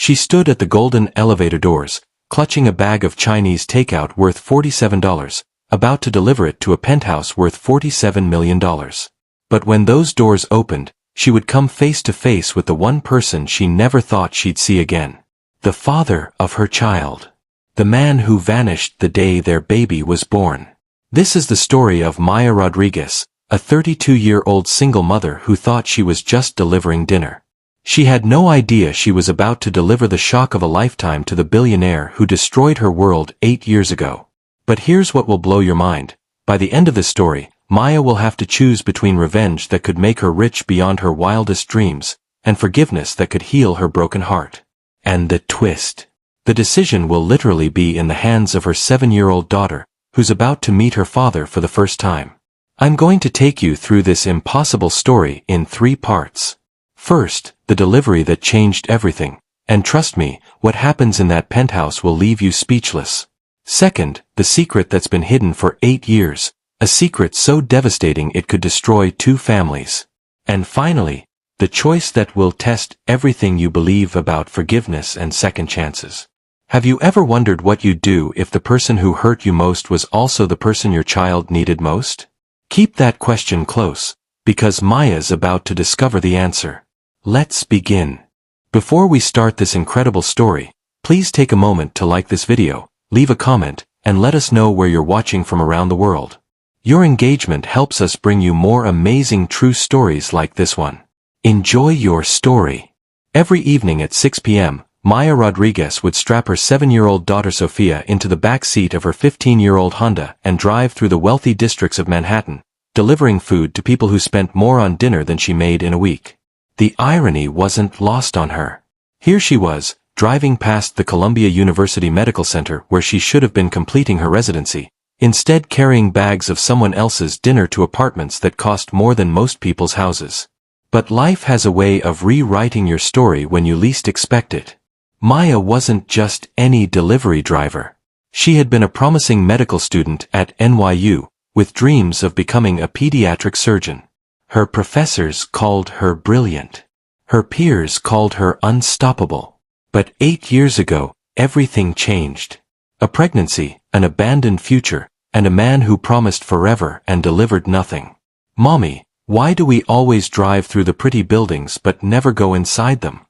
She stood at the golden elevator doors, clutching a bag of Chinese takeout worth $47, about to deliver it to a penthouse worth $47 million. But when those doors opened, she would come face to face with the one person she never thought she'd see again. The father of her child. The man who vanished the day their baby was born. This is the story of Maya Rodriguez, a 32-year-old single mother who thought she was just delivering dinner. She had no idea she was about to deliver the shock of a lifetime to the billionaire who destroyed her world 8 years ago. But here's what will blow your mind. By the end of this story, Maya will have to choose between revenge that could make her rich beyond her wildest dreams, and forgiveness that could heal her broken heart. And the twist. The decision will literally be in the hands of her 7-year-old daughter, who's about to meet her father for the first time. I'm going to take you through this impossible story in 3 parts. First, the delivery that changed everything, and trust me, what happens in that penthouse will leave you speechless. Second, the secret that's been hidden for 8 years, a secret so devastating it could destroy 2 families. And finally, the choice that will test everything you believe about forgiveness and second chances. Have you ever wondered what you'd do if the person who hurt you most was also the person your child needed most? Keep that question close, because Maya's about to discover the answer. Let's begin. Before we start this incredible story, please take a moment to like this video, leave a comment, and let us know where you're watching from around the world. Your engagement helps us bring you more amazing true stories like this one. Enjoy your story. Every evening at 6 p.m., Maya Rodriguez would strap her 7-year-old daughter Sophia into the back seat of her 15-year-old Honda and drive through the wealthy districts of Manhattan, delivering food to people who spent more on dinner than she made in a week. The irony wasn't lost on her. Here she was, driving past the Columbia University Medical Center where she should have been completing her residency, instead carrying bags of someone else's dinner to apartments that cost more than most people's houses. But life has a way of rewriting your story when you least expect it. Maya wasn't just any delivery driver. She had been a promising medical student at NYU, with dreams of becoming a pediatric surgeon. Her professors called her brilliant. Her peers called her unstoppable. But 8 years ago, everything changed. A pregnancy, an abandoned future, and a man who promised forever and delivered nothing. Mommy, why do we always drive through the pretty buildings but never go inside them?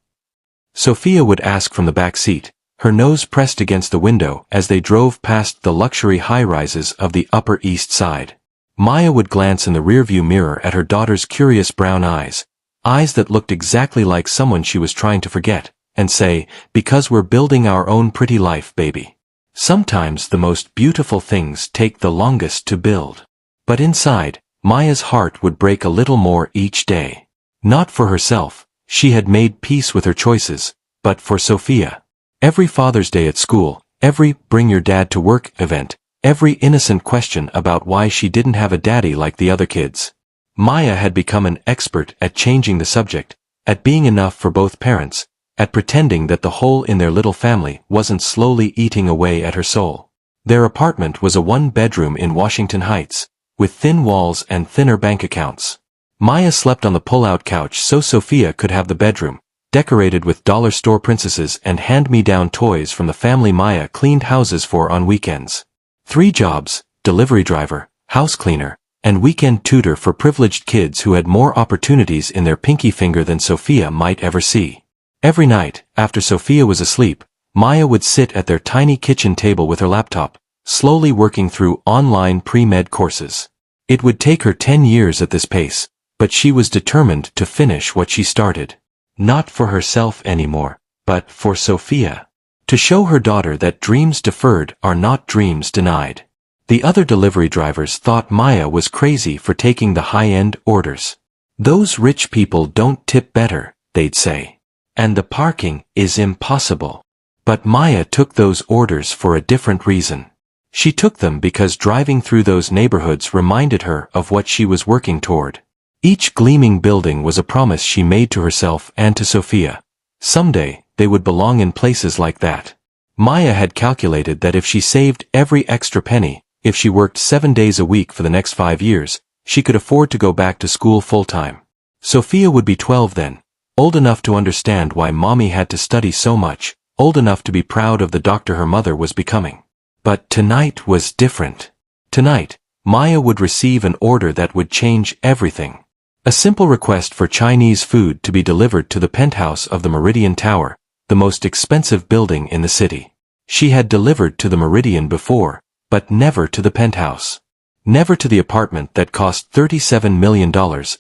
Sophia would ask from the back seat, her nose pressed against the window as they drove past the luxury high-rises of the Upper East Side. Maya would glance in the rearview mirror at her daughter's curious brown eyes that looked exactly like someone she was trying to forget, and say, "Because we're building our own pretty life, baby." Sometimes the most beautiful things take the longest to build. But inside, Maya's heart would break a little more each day. Not for herself. She had made peace with her choices, but for Sophia. Every Father's Day at school, every bring your dad to work event, every innocent question about why she didn't have a daddy like the other kids. Maya had become an expert at changing the subject, at being enough for both parents, at pretending that the hole in their little family wasn't slowly eating away at her soul. Their apartment was a 1-bedroom in Washington Heights, with thin walls and thinner bank accounts. Maya slept on the pull-out couch so Sophia could have the bedroom, decorated with dollar store princesses and hand-me-down toys from the family Maya cleaned houses for on weekends. 3 jobs, delivery driver, house cleaner, and weekend tutor for privileged kids who had more opportunities in their pinky finger than Sophia might ever see. Every night, after Sophia was asleep, Maya would sit at their tiny kitchen table with her laptop, slowly working through online pre-med courses. It would take her 10 years at this pace, but she was determined to finish what she started. Not for herself anymore, but for Sophia. To show her daughter that dreams deferred are not dreams denied. The other delivery drivers thought Maya was crazy for taking the high-end orders. "Those rich people don't tip better," they'd say. "And the parking is impossible." But Maya took those orders for a different reason. She took them because driving through those neighborhoods reminded her of what she was working toward. Each gleaming building was a promise she made to herself and to Sophia. Someday, they would belong in places like that. Maya had calculated that if she saved every extra penny, if she worked 7 days a week for the next 5 years, she could afford to go back to school full-time. Sophia would be 12 then, old enough to understand why mommy had to study so much, old enough to be proud of the doctor her mother was becoming. But tonight was different. Tonight, Maya would receive an order that would change everything. A simple request for Chinese food to be delivered to the penthouse of the Meridian Tower, the most expensive building in the city. She had delivered to the Meridian before, but never to the penthouse. Never to the apartment that cost $37 million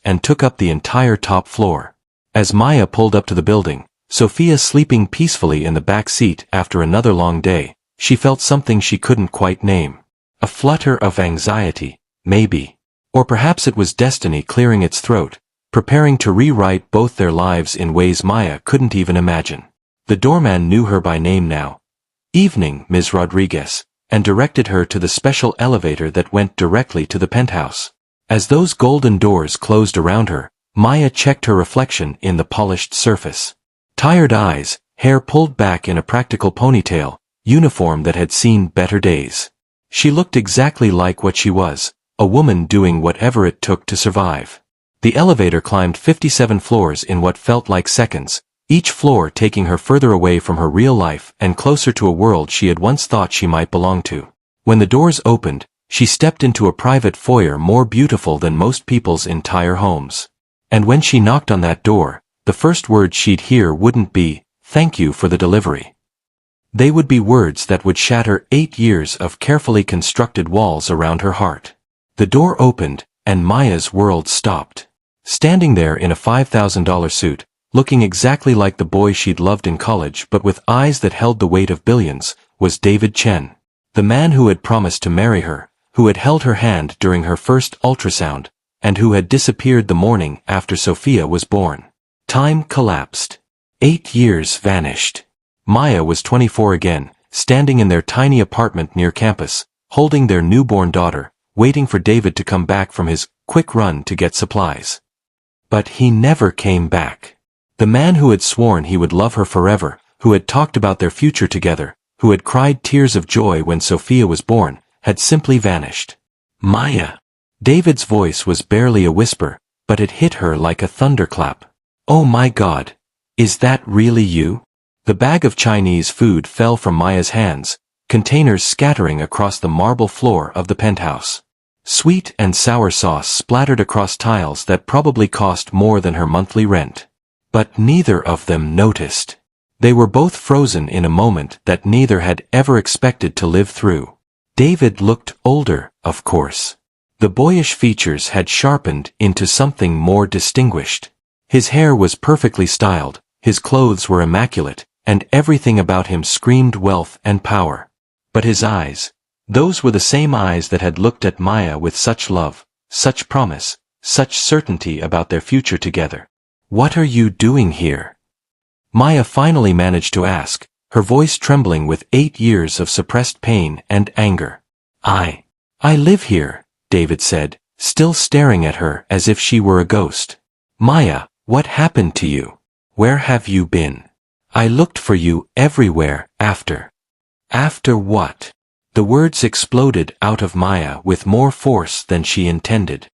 and took up the entire top floor. As Maya pulled up to the building, Sophia sleeping peacefully in the back seat after another long day, she felt something she couldn't quite name. A flutter of anxiety, maybe. Or perhaps it was destiny clearing its throat, preparing to rewrite both their lives in ways Maya couldn't even imagine. The doorman knew her by name now. "Evening, Ms. Rodriguez," and directed her to the special elevator that went directly to the penthouse. As those golden doors closed around her, Maya checked her reflection in the polished surface. Tired eyes, hair pulled back in a practical ponytail, uniform that had seen better days. She looked exactly like what she was, a woman doing whatever it took to survive. The elevator climbed 57 floors in what felt like seconds, each floor taking her further away from her real life and closer to a world she had once thought she might belong to. When the doors opened, she stepped into a private foyer more beautiful than most people's entire homes. And when she knocked on that door, the first words she'd hear wouldn't be, "Thank you for the delivery." They would be words that would shatter 8 years of carefully constructed walls around her heart. The door opened, and Maya's world stopped. Standing there in a $5,000 suit, looking exactly like the boy she'd loved in college but with eyes that held the weight of billions, was David Chen. The man who had promised to marry her, who had held her hand during her first ultrasound, and who had disappeared the morning after Sophia was born. Time collapsed. 8 years vanished. Maya was 24 again, standing in their tiny apartment near campus, holding their newborn daughter, waiting for David to come back from his quick run to get supplies. But he never came back. The man who had sworn he would love her forever, who had talked about their future together, who had cried tears of joy when Sophia was born, had simply vanished. "Maya." David's voice was barely a whisper, but it hit her like a thunderclap. "Oh my God. Is that really you?" The bag of Chinese food fell from Maya's hands, containers scattering across the marble floor of the penthouse. Sweet and sour sauce splattered across tiles that probably cost more than her monthly rent. But neither of them noticed. They were both frozen in a moment that neither had ever expected to live through. David looked older, of course. The boyish features had sharpened into something more distinguished. His hair was perfectly styled, his clothes were immaculate, and everything about him screamed wealth and power. But his eyes, those were the same eyes that had looked at Maya with such love, such promise, such certainty about their future together. "What are you doing here?" Maya finally managed to ask, her voice trembling with 8 years of suppressed pain and anger. I live here," David said, still staring at her as if she were a ghost. "Maya, what happened to you? Where have you been? I looked for you everywhere after." "After what?" The words exploded out of Maya with more force than she intended.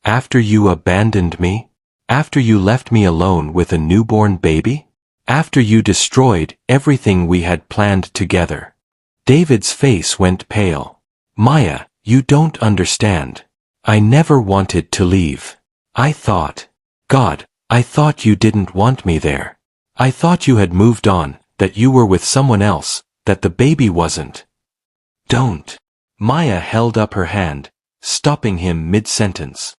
"After you abandoned me? After you left me alone with a newborn baby? After you destroyed everything we had planned together?" David's face went pale. "Maya, you don't understand. I never wanted to leave. I thought you didn't want me there. I thought you had moved on, that you were with someone else, that the baby wasn't." "Don't." Maya held up her hand, stopping him mid-sentence.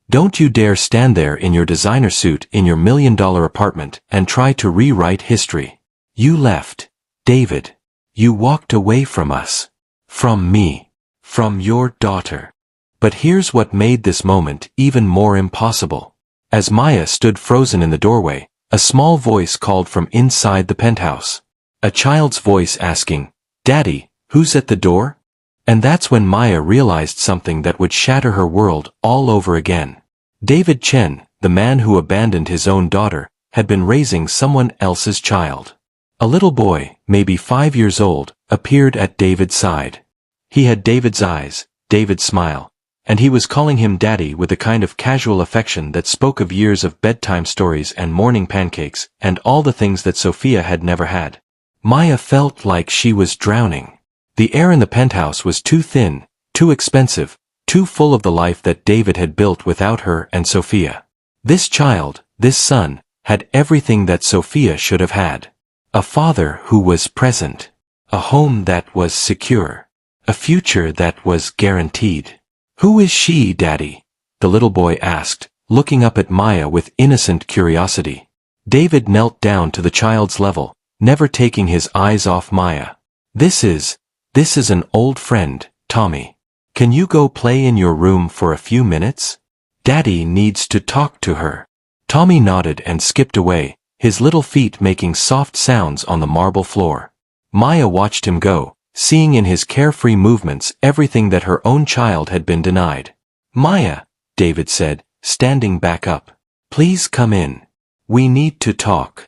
"Don't you dare stand there in your designer suit in your $1 million apartment and try to rewrite history. You left, David. You walked away from us. From me. From your daughter." But here's what made this moment even more impossible. As Maya stood frozen in the doorway, a small voice called from inside the penthouse. A child's voice asking, "Daddy, who's at the door?" And that's when Maya realized something that would shatter her world all over again. David Chen, the man who abandoned his own daughter, had been raising someone else's child. A little boy, maybe 5 years old, appeared at David's side. He had David's eyes, David's smile, and he was calling him daddy with a kind of casual affection that spoke of years of bedtime stories and morning pancakes and all the things that Sophia had never had. Maya felt like she was drowning. The air in the penthouse was too thin, too expensive, too full of the life that David had built without her and Sophia. This child, this son, had everything that Sophia should have had. A father who was present. A home that was secure. A future that was guaranteed. "Who is she, Daddy?" the little boy asked, looking up at Maya with innocent curiosity. David knelt down to the child's level, never taking his eyes off Maya. This is an old friend, Tommy. Can you go play in your room for a few minutes? Daddy needs to talk to her." Tommy nodded and skipped away, his little feet making soft sounds on the marble floor. Maya watched him go, seeing in his carefree movements everything that her own child had been denied. "Maya," David said, standing back up. "Please come in. We need to talk."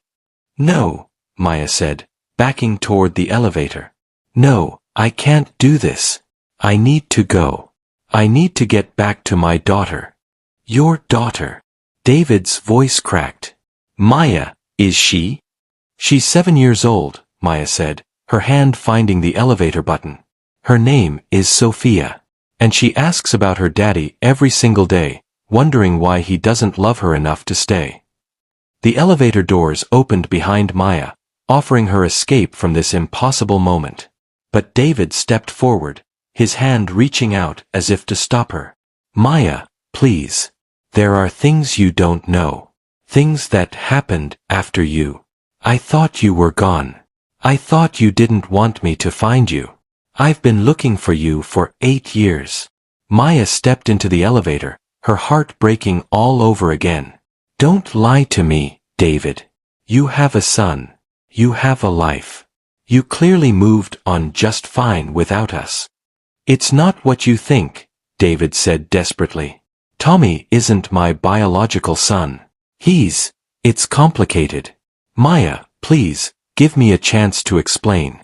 "No," Maya said, backing toward the elevator. "No, I can't do this. I need to go. I need to get back to my daughter." "Your daughter?" David's voice cracked. "Maya, is she?" "She's 7 years old," Maya said, her hand finding the elevator button. "Her name is Sophia. And she asks about her daddy every single day, wondering why he doesn't love her enough to stay." The elevator doors opened behind Maya, offering her escape from this impossible moment. But David stepped forward, his hand reaching out as if to stop her. "Maya, please. There are things you don't know. Things that happened after you. I thought you were gone. I thought you didn't want me to find you. I've been looking for you for 8 years. Maya stepped into the elevator, her heart breaking all over again. "Don't lie to me, David. You have a son. You have a life. You clearly moved on just fine without us." "It's not what you think," David said desperately. "Tommy isn't my biological son. It's complicated. Maya, please, give me a chance to explain."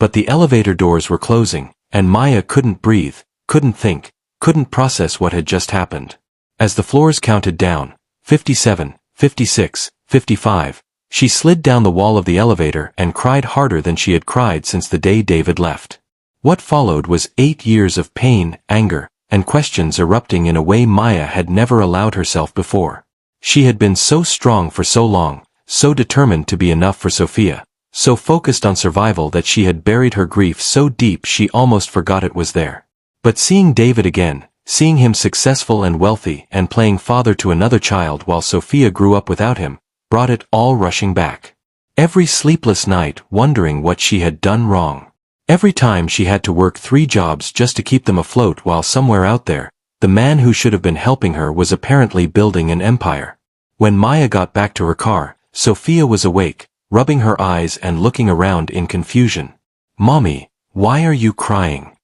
But the elevator doors were closing, and Maya couldn't breathe, couldn't think, couldn't process what had just happened. As the floors counted down, 57, 56, 55, she slid down the wall of the elevator and cried harder than she had cried since the day David left. What followed was 8 years of pain, anger, and questions erupting in a way Maya had never allowed herself before. She had been so strong for so long, so determined to be enough for Sophia, so focused on survival that she had buried her grief so deep she almost forgot it was there. But seeing David again, seeing him successful and wealthy and playing father to another child while Sophia grew up without him, brought it all rushing back. Every sleepless night wondering what she had done wrong. Every time she had to work 3 jobs just to keep them afloat while somewhere out there, the man who should have been helping her was apparently building an empire. When Maya got back to her car, Sophia was awake, rubbing her eyes and looking around in confusion. "Mommy, why are you crying?"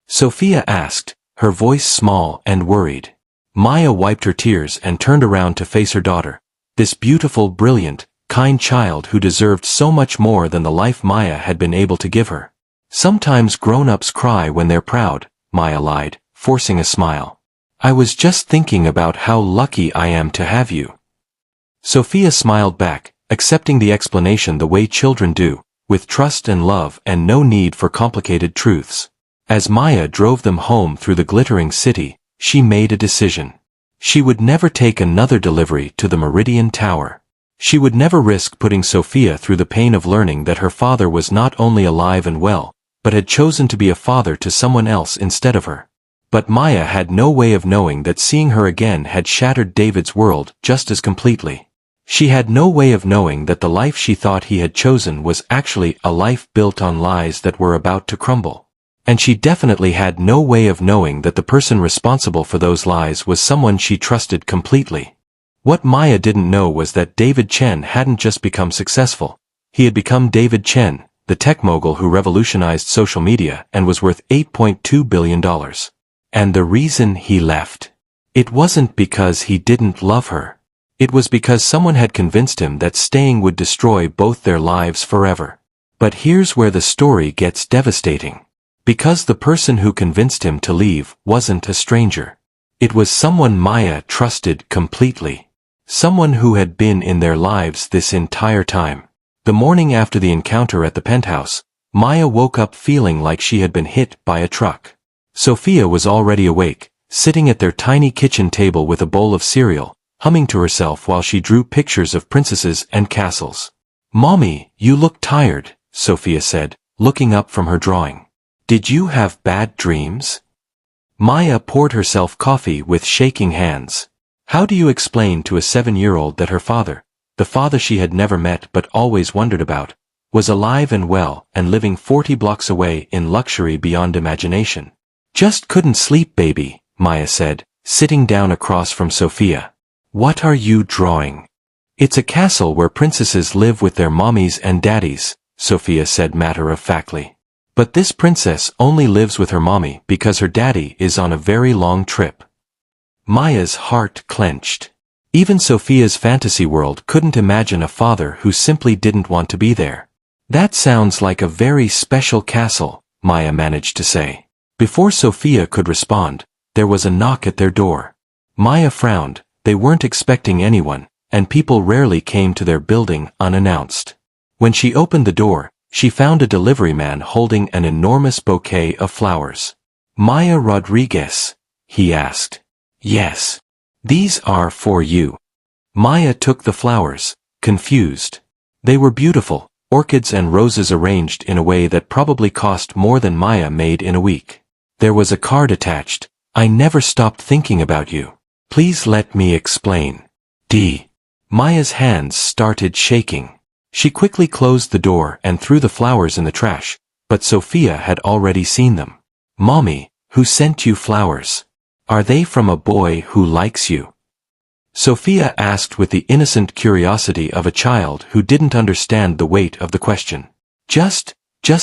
Sophia asked, her voice small and worried. Maya wiped her tears and turned around to face her daughter, this beautiful, brilliant, kind child who deserved so much more than the life Maya had been able to give her. "Sometimes grown-ups cry when they're proud," Maya lied, forcing a smile. "I was just thinking about how lucky I am to have you." Sophia smiled back, accepting the explanation the way children do, with trust and love and no need for complicated truths. As Maya drove them home through the glittering city, she made a decision. She would never take another delivery to the Meridian Tower. She would never risk putting Sophia through the pain of learning that her father was not only alive and well, but had chosen to be a father to someone else instead of her. But Maya had no way of knowing that seeing her again had shattered David's world just as completely. She had no way of knowing that the life she thought he had chosen was actually a life built on lies that were about to crumble. And she definitely had no way of knowing that the person responsible for those lies was someone she trusted completely. What Maya didn't know was that David Chen hadn't just become successful. He had become David Chen, the tech mogul who revolutionized social media and was worth $8.2 billion. And the reason he left. It wasn't because he didn't love her. It was because someone had convinced him that staying would destroy both their lives forever. But here's where the story gets devastating. Because the person who convinced him to leave wasn't a stranger. It was someone Maya trusted completely. Someone who had been in their lives this entire time. The morning after the encounter at the penthouse, Maya woke up feeling like she had been hit by a truck. Sophia was already awake, sitting at their tiny kitchen table with a bowl of cereal, humming to herself while she drew pictures of princesses and castles. "Mommy, you look tired," Sophia said, looking up from her drawing. "Did you have bad dreams?" Maya poured herself coffee with shaking hands. How do you explain to a 7-year-old that her father, the father she had never met but always wondered about, was alive and well and living 40 blocks away in luxury beyond imagination? "Just couldn't sleep, baby," Maya said, sitting down across from Sophia. "What are you drawing?" "It's a castle where princesses live with their mommies and daddies," Sophia said matter-of-factly. "But this princess only lives with her mommy because her daddy is on a very long trip." Maya's heart clenched. Even Sophia's fantasy world couldn't imagine a father who simply didn't want to be there. "That sounds like a very special castle," Maya managed to say. Before Sophia could respond, there was a knock at their door. Maya frowned. They weren't expecting anyone, and people rarely came to their building unannounced. When she opened the door, she found a delivery man holding an enormous bouquet of flowers. "Maya Rodriguez?" he asked. "Yes. These are for you." Maya took the flowers, confused. They were beautiful, orchids and roses arranged in a way that probably cost more than Maya made in a week. There was a card attached. "I never stopped thinking about you. Please let me explain." Maya's hands started shaking. She quickly closed the door and threw the flowers in the trash, but Sophia had already seen them. "Mommy, who sent you flowers? Are they from a boy who likes you?" Sophia asked with the innocent curiosity of a child who didn't understand the weight of the question. Just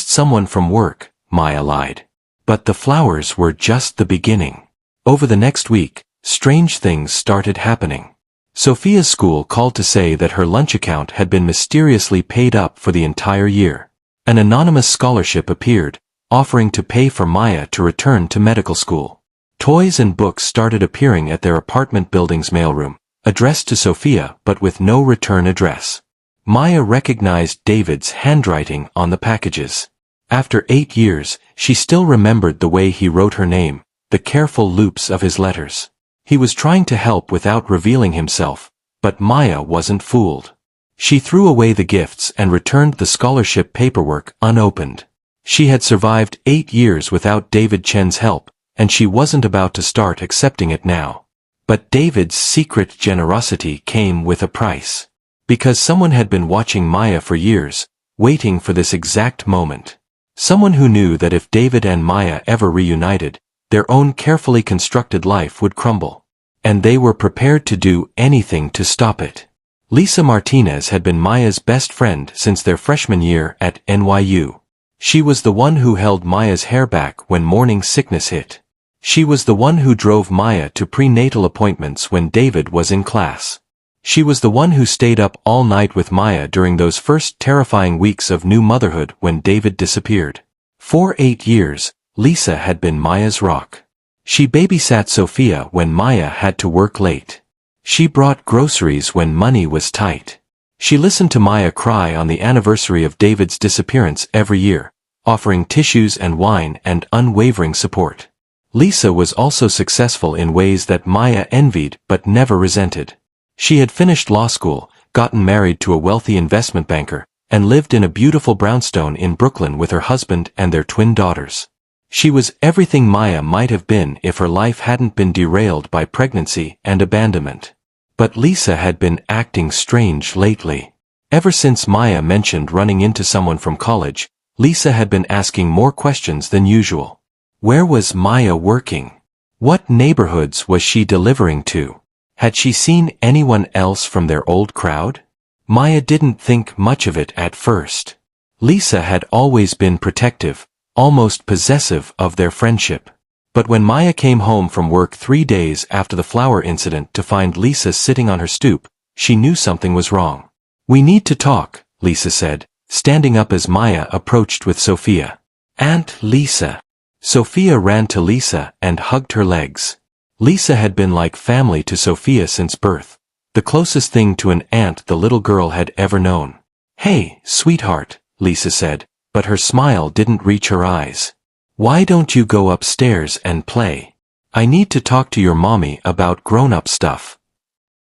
someone from work," Maya lied. But the flowers were just the beginning. Over the next week, strange things started happening. Sophia's school called to say that her lunch account had been mysteriously paid up for the entire year. An anonymous scholarship appeared, offering to pay for Maya to return to medical school. Toys and books started appearing at their apartment building's mailroom, addressed to Sophia but with no return address. Maya recognized David's handwriting on the packages. After 8 years, she still remembered the way he wrote her name, the careful loops of his letters. He was trying to help without revealing himself, but Maya wasn't fooled. She threw away the gifts and returned the scholarship paperwork unopened. She had survived 8 years without David Chen's help, and she wasn't about to start accepting it now. But David's secret generosity came with a price. Because someone had been watching Maya for years, waiting for this exact moment. Someone who knew that if David and Maya ever reunited, their own carefully constructed life would crumble. And they were prepared to do anything to stop it. Lisa Martinez had been Maya's best friend since their freshman year at NYU. She was the one who held Maya's hair back when morning sickness hit. She was the one who drove Maya to prenatal appointments when David was in class. She was the one who stayed up all night with Maya during those first terrifying weeks of new motherhood when David disappeared. For 8 years, Lisa had been Maya's rock. She babysat Sophia when Maya had to work late. She brought groceries when money was tight. She listened to Maya cry on the anniversary of David's disappearance every year, offering tissues and wine and unwavering support. Lisa was also successful in ways that Maya envied but never resented. She had finished law school, gotten married to a wealthy investment banker, and lived in a beautiful brownstone in Brooklyn with her husband and their twin daughters. She was everything Maya might have been if her life hadn't been derailed by pregnancy and abandonment. But Lisa had been acting strange lately. Ever since Maya mentioned running into someone from college, Lisa had been asking more questions than usual. Where was Maya working? What neighborhoods was she delivering to? Had she seen anyone else from their old crowd? Maya didn't think much of it at first. Lisa had always been protective, almost possessive of their friendship. But when Maya came home from work 3 days after the flower incident to find Lisa sitting on her stoop, she knew something was wrong. "We need to talk," Lisa said, standing up as Maya approached with Sophia. "Aunt Lisa." Sophia ran to Lisa and hugged her legs. Lisa had been like family to Sophia since birth, the closest thing to an aunt the little girl had ever known. "Hey, sweetheart," Lisa said, but her smile didn't reach her eyes. "Why don't you go upstairs and play? I need to talk to your mommy about grown-up stuff."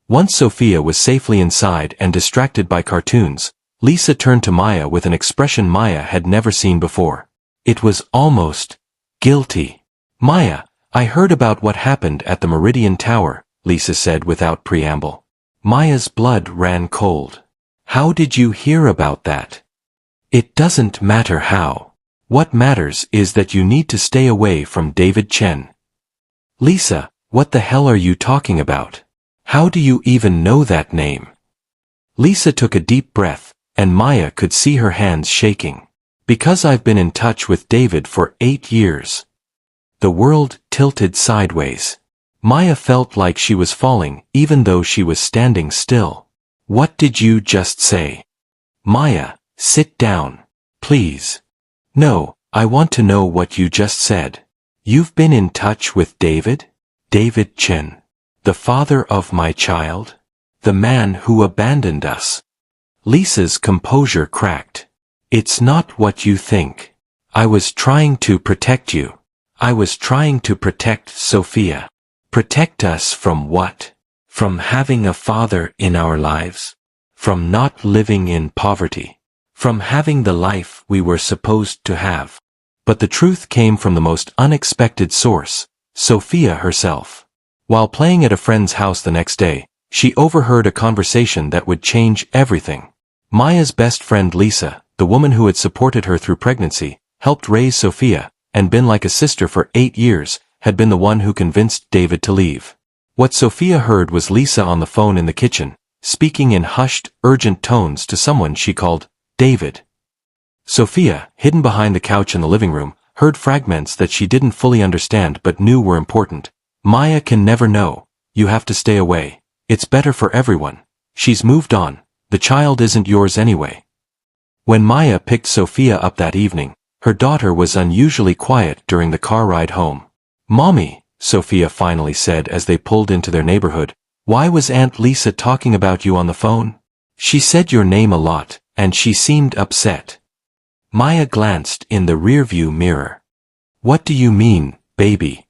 Once Sophia was safely inside and distracted by cartoons, Lisa turned to Maya with an expression Maya had never seen before. It was almost guilty. "Maya, I heard about what happened at the Meridian Tower," Lisa said without preamble. Maya's blood ran cold. "How did you hear about that?" "It doesn't matter how. What matters is that you need to stay away from David Chen." "Lisa, what the hell are you talking about? How do you even know that name?" Lisa took a deep breath, and Maya could see her hands shaking. "Because I've been in touch with David for 8 years. The world tilted sideways. Maya felt like she was falling even though she was standing still. "What did you just say?" "Maya, sit down. Please." "No, I want to know what you just said. You've been in touch with David? David Chen. The father of my child? The man who abandoned us?" Lisa's composure cracked. "It's not what you think. I was trying to protect you. I was trying to protect Sophia." "Protect us from what? From having a father in our lives? From not living in poverty? From having the life we were supposed to have?" But the truth came from the most unexpected source, Sophia herself. While playing at a friend's house the next day, she overheard a conversation that would change everything. Maya's best friend Lisa, the woman who had supported her through pregnancy, helped raise Sophia, and been like a sister for 8 years, had been the one who convinced David to leave. What Sophia heard was Lisa on the phone in the kitchen, speaking in hushed, urgent tones to someone she called David. Sophia, hidden behind the couch in the living room, heard fragments that she didn't fully understand but knew were important. "Maya can never know. You have to stay away. It's better for everyone. She's moved on. The child isn't yours anyway." When Maya picked Sophia up that evening, her daughter was unusually quiet during the car ride home. "Mommy," Sophia finally said as they pulled into their neighborhood, "why was Aunt Lisa talking about you on the phone? She said your name a lot, and she seemed upset." Maya glanced in the rearview mirror. "What do you mean, baby?"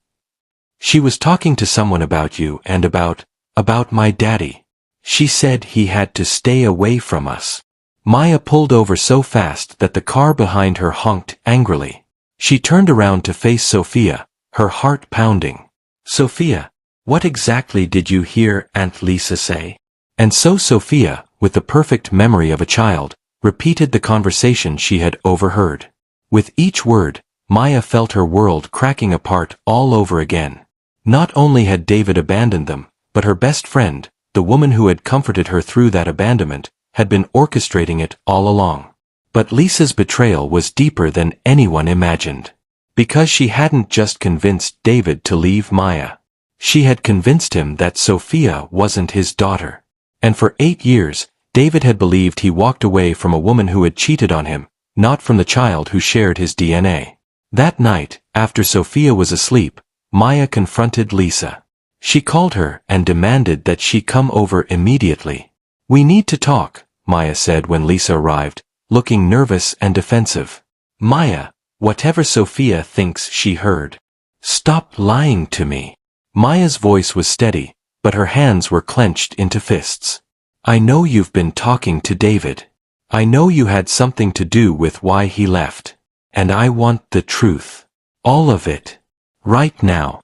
"She was talking to someone about you and about my daddy. She said he had to stay away from us." Maya pulled over so fast that the car behind her honked angrily. She turned around to face Sophia, her heart pounding. "Sophia, what exactly did you hear Aunt Lisa say?" And so Sophia, with the perfect memory of a child, repeated the conversation she had overheard. With each word, Maya felt her world cracking apart all over again. Not only had David abandoned them, but her best friend, the woman who had comforted her through that abandonment, had been orchestrating it all along. But Lisa's betrayal was deeper than anyone imagined. Because she hadn't just convinced David to leave Maya. She had convinced him that Sophia wasn't his daughter. And for 8 years, David had believed he walked away from a woman who had cheated on him, not from the child who shared his DNA. That night, after Sophia was asleep, Maya confronted Lisa. She called her and demanded that she come over immediately. "We need to talk," Maya said when Lisa arrived, looking nervous and defensive. "Maya, whatever Sophia thinks she heard. Stop lying to me." Maya's voice was steady, but her hands were clenched into fists. "I know you've been talking to David. I know you had something to do with why he left. And I want the truth. All of it. Right now."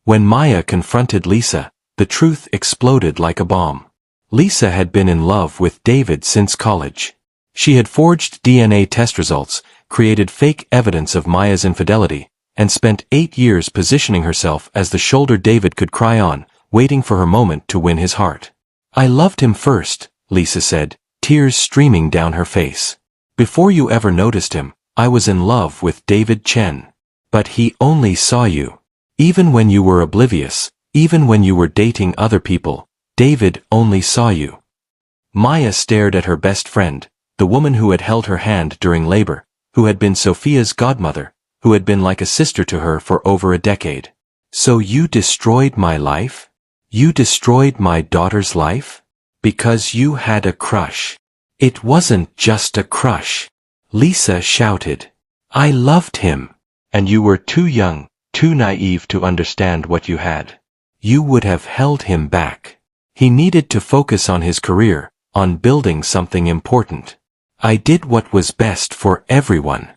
When Maya confronted Lisa, the truth exploded like a bomb. Lisa had been in love with David since college. She had forged DNA test results, created fake evidence of Maya's infidelity, and spent 8 years positioning herself as the shoulder David could cry on, waiting for her moment to win his heart. "I loved him first," Lisa said, tears streaming down her face. "Before you ever noticed him, I was in love with David Chen. But he only saw you. Even when you were oblivious, even when you were dating other people, David only saw you." Maya stared at her best friend, the woman who had held her hand during labor, who had been Sophia's godmother, who had been like a sister to her for over a decade. So you destroyed my life? You destroyed my daughter's life? Because you had a crush. It wasn't just a crush. Lisa shouted. I loved him. And you were too young, too naive to understand what you had. You would have held him back. He needed to focus on his career, on building something important. I did what was best for everyone.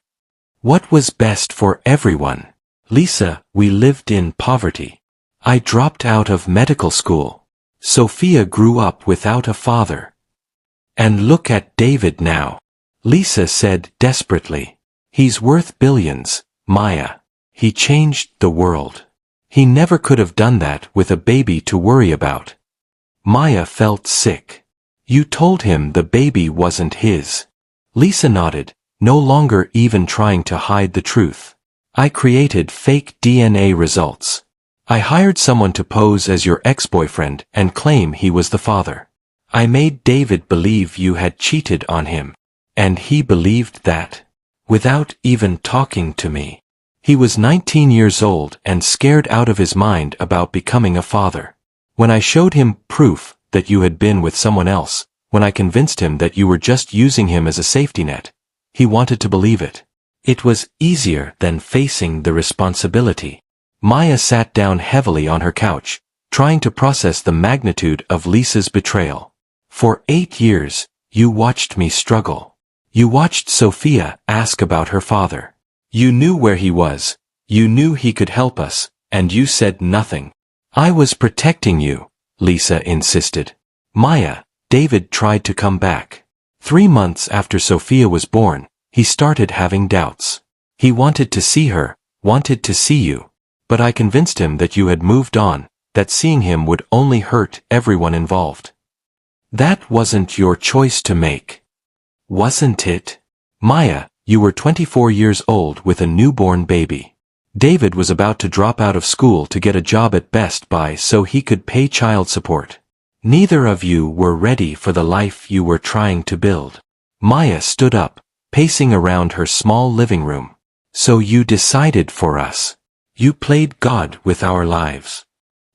What was best for everyone? Lisa, we lived in poverty. I dropped out of medical school. Sophia grew up without a father. And look at David now. Lisa said desperately. He's worth billions, Maya. He changed the world. He never could have done that with a baby to worry about. Maya felt sick. You told him the baby wasn't his. Lisa nodded, no longer even trying to hide the truth. I created fake DNA results. I hired someone to pose as your ex-boyfriend and claim he was the father. I made David believe you had cheated on him. And he believed that. Without even talking to me. He was 19 years old and scared out of his mind about becoming a father. When I showed him proof that you had been with someone else, when I convinced him that you were just using him as a safety net, he wanted to believe it. It was easier than facing the responsibility. Maya sat down heavily on her couch, trying to process the magnitude of Lisa's betrayal. For 8 years, you watched me struggle. You watched Sophia ask about her father. You knew where he was, you knew he could help us, and you said nothing. I was protecting you, Lisa insisted. Maya, David tried to come back. 3 months after Sophia was born, he started having doubts. He wanted to see her, wanted to see you. But I convinced him that you had moved on, that seeing him would only hurt everyone involved. That wasn't your choice to make. Wasn't it? Maya, you were 24 years old with a newborn baby. David was about to drop out of school to get a job at Best Buy so he could pay child support. Neither of you were ready for the life you were trying to build. Maya stood up, pacing around her small living room. So you decided for us. You played God with our lives.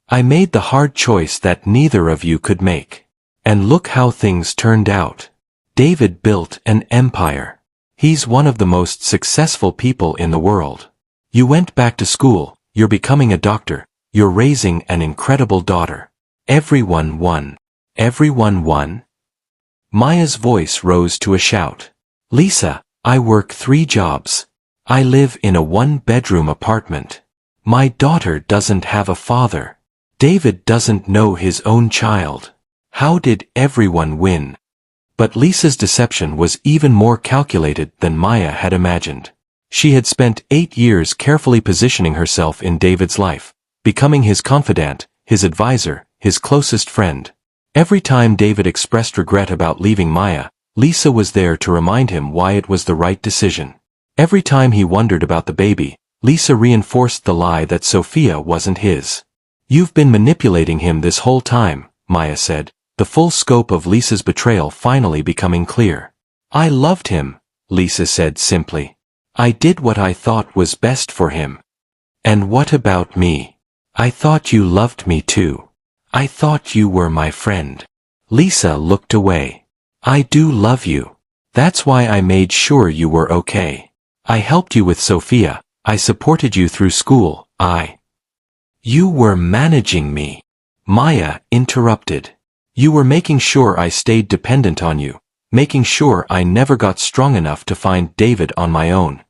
I made the hard choice that neither of you could make. And look how things turned out. David built an empire. He's one of the most successful people in the world. You went back to school, you're becoming a doctor, you're raising an incredible daughter. Everyone won. Everyone won? Maya's voice rose to a shout. Lisa, I work 3 jobs. I live in a 1-bedroom apartment. My daughter doesn't have a father. David doesn't know his own child. How did everyone win? But Lisa's deception was even more calculated than Maya had imagined. She had spent 8 years carefully positioning herself in David's life, becoming his confidant, his advisor, his closest friend. Every time David expressed regret about leaving Maya, Lisa was there to remind him why it was the right decision. Every time he wondered about the baby, Lisa reinforced the lie that Sophia wasn't his. You've been manipulating him this whole time, Maya said, the full scope of Lisa's betrayal finally becoming clear. I loved him, Lisa said simply. I did what I thought was best for him. And what about me? I thought you loved me too. I thought you were my friend. Lisa looked away. I do love you. That's why I made sure you were okay. I helped you with Sophia. I supported you through school. You were managing me. Maya interrupted. You were making sure I stayed dependent on you, making sure I never got strong enough to find David on my own.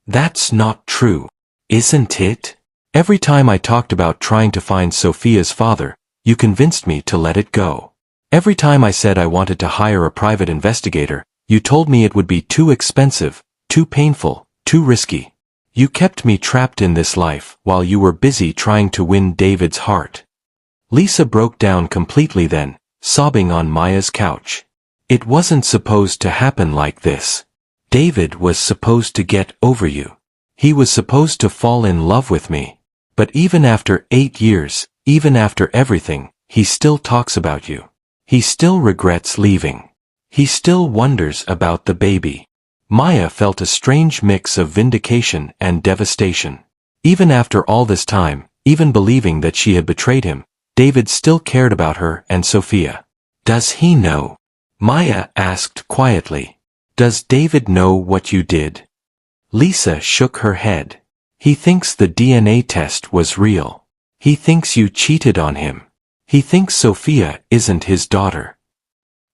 That's not true, isn't it? Every time I talked about trying to find Sophia's father, you convinced me to let it go. Every time I said I wanted to hire a private investigator, you told me it would be too expensive, too painful, too risky. You kept me trapped in this life while you were busy trying to win David's heart. Lisa broke down completely then, sobbing on Maya's couch. It wasn't supposed to happen like this. David was supposed to get over you. He was supposed to fall in love with me. But even after 8 years, even after everything, he still talks about you. He still regrets leaving. He still wonders about the baby. Maya felt a strange mix of vindication and devastation. Even after all this time, even believing that she had betrayed him, David still cared about her and Sophia. "Does he know?" Maya asked quietly. "Does David know what you did?" Lisa shook her head. "He thinks the DNA test was real. He thinks you cheated on him. He thinks Sophia isn't his daughter."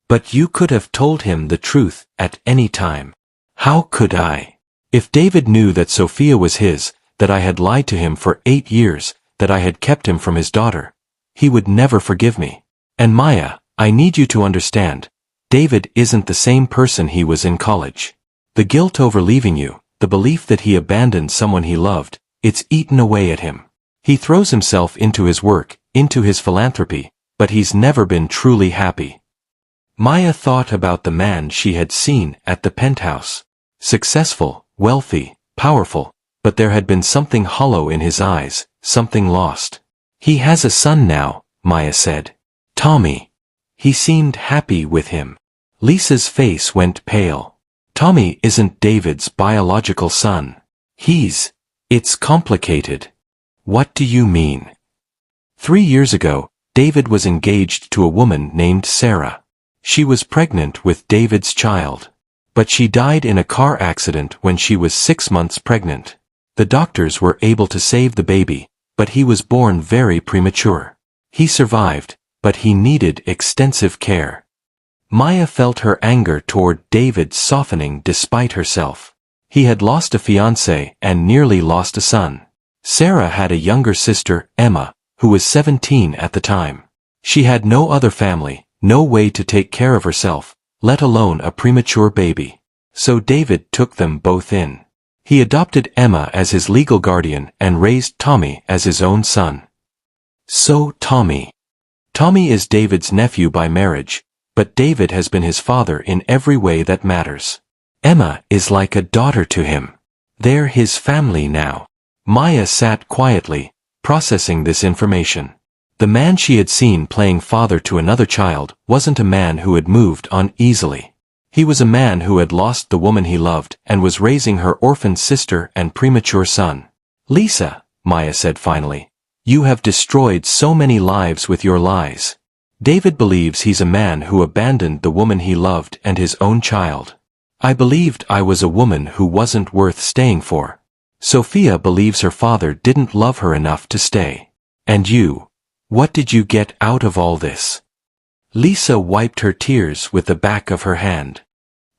"But you could have told him the truth at any time." "How could I? If David knew that Sophia was his, that I had lied to him for 8 years, that I had kept him from his daughter, he would never forgive me. And Maya, I need you to understand, David isn't the same person he was in college. The guilt over leaving you, the belief that he abandoned someone he loved, it's eaten away at him. He throws himself into his work, into his philanthropy, but he's never been truly happy." Maya thought about the man she had seen at the Penthouse. Successful, wealthy, powerful, but there had been something hollow in his eyes, something lost. "He has a son now," Maya said. "Tommy. He seemed happy with him." Lisa's face went pale. "Tommy isn't David's biological son. It's complicated." "What do you mean?" 3 years ago, David was engaged to a woman named Sarah. She was pregnant with David's child. But she died in a car accident when she was 6 months pregnant. The doctors were able to save the baby, but he was born very premature. He survived, but he needed extensive care. Maya felt her anger toward David softening despite herself. He had lost a fiancé and nearly lost a son. Sarah had a younger sister, Emma, who was 17 at the time. She had no other family, no way to take care of herself, let alone a premature baby. So David took them both in. He adopted Emma as his legal guardian and raised Tommy as his own son. So Tommy is David's nephew by marriage, but David has been his father in every way that matters. Emma is like a daughter to him. They're his family now. Maya sat quietly, processing this information. The man she had seen playing father to another child wasn't a man who had moved on easily. He was a man who had lost the woman he loved and was raising her orphaned sister and premature son. "Lisa," Maya said finally, "you have destroyed so many lives with your lies. David believes he's a man who abandoned the woman he loved and his own child. I believed I was a woman who wasn't worth staying for. Sophia believes her father didn't love her enough to stay. And you, what did you get out of all this?" Lisa wiped her tears with the back of her hand.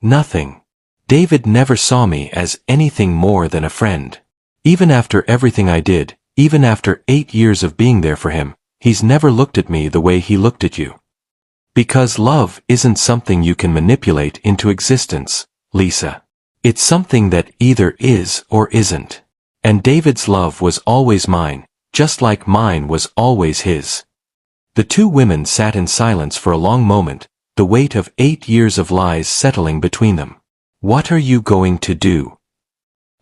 "Nothing. David never saw me as anything more than a friend. Even after everything I did, even after 8 years of being there for him, he's never looked at me the way he looked at you. Because love isn't something you can manipulate into existence, Lisa. It's something that either is or isn't. And David's love was always mine, just like mine was always his." The two women sat in silence for a long moment, the weight of 8 years of lies settling between them. "What are you going to do?"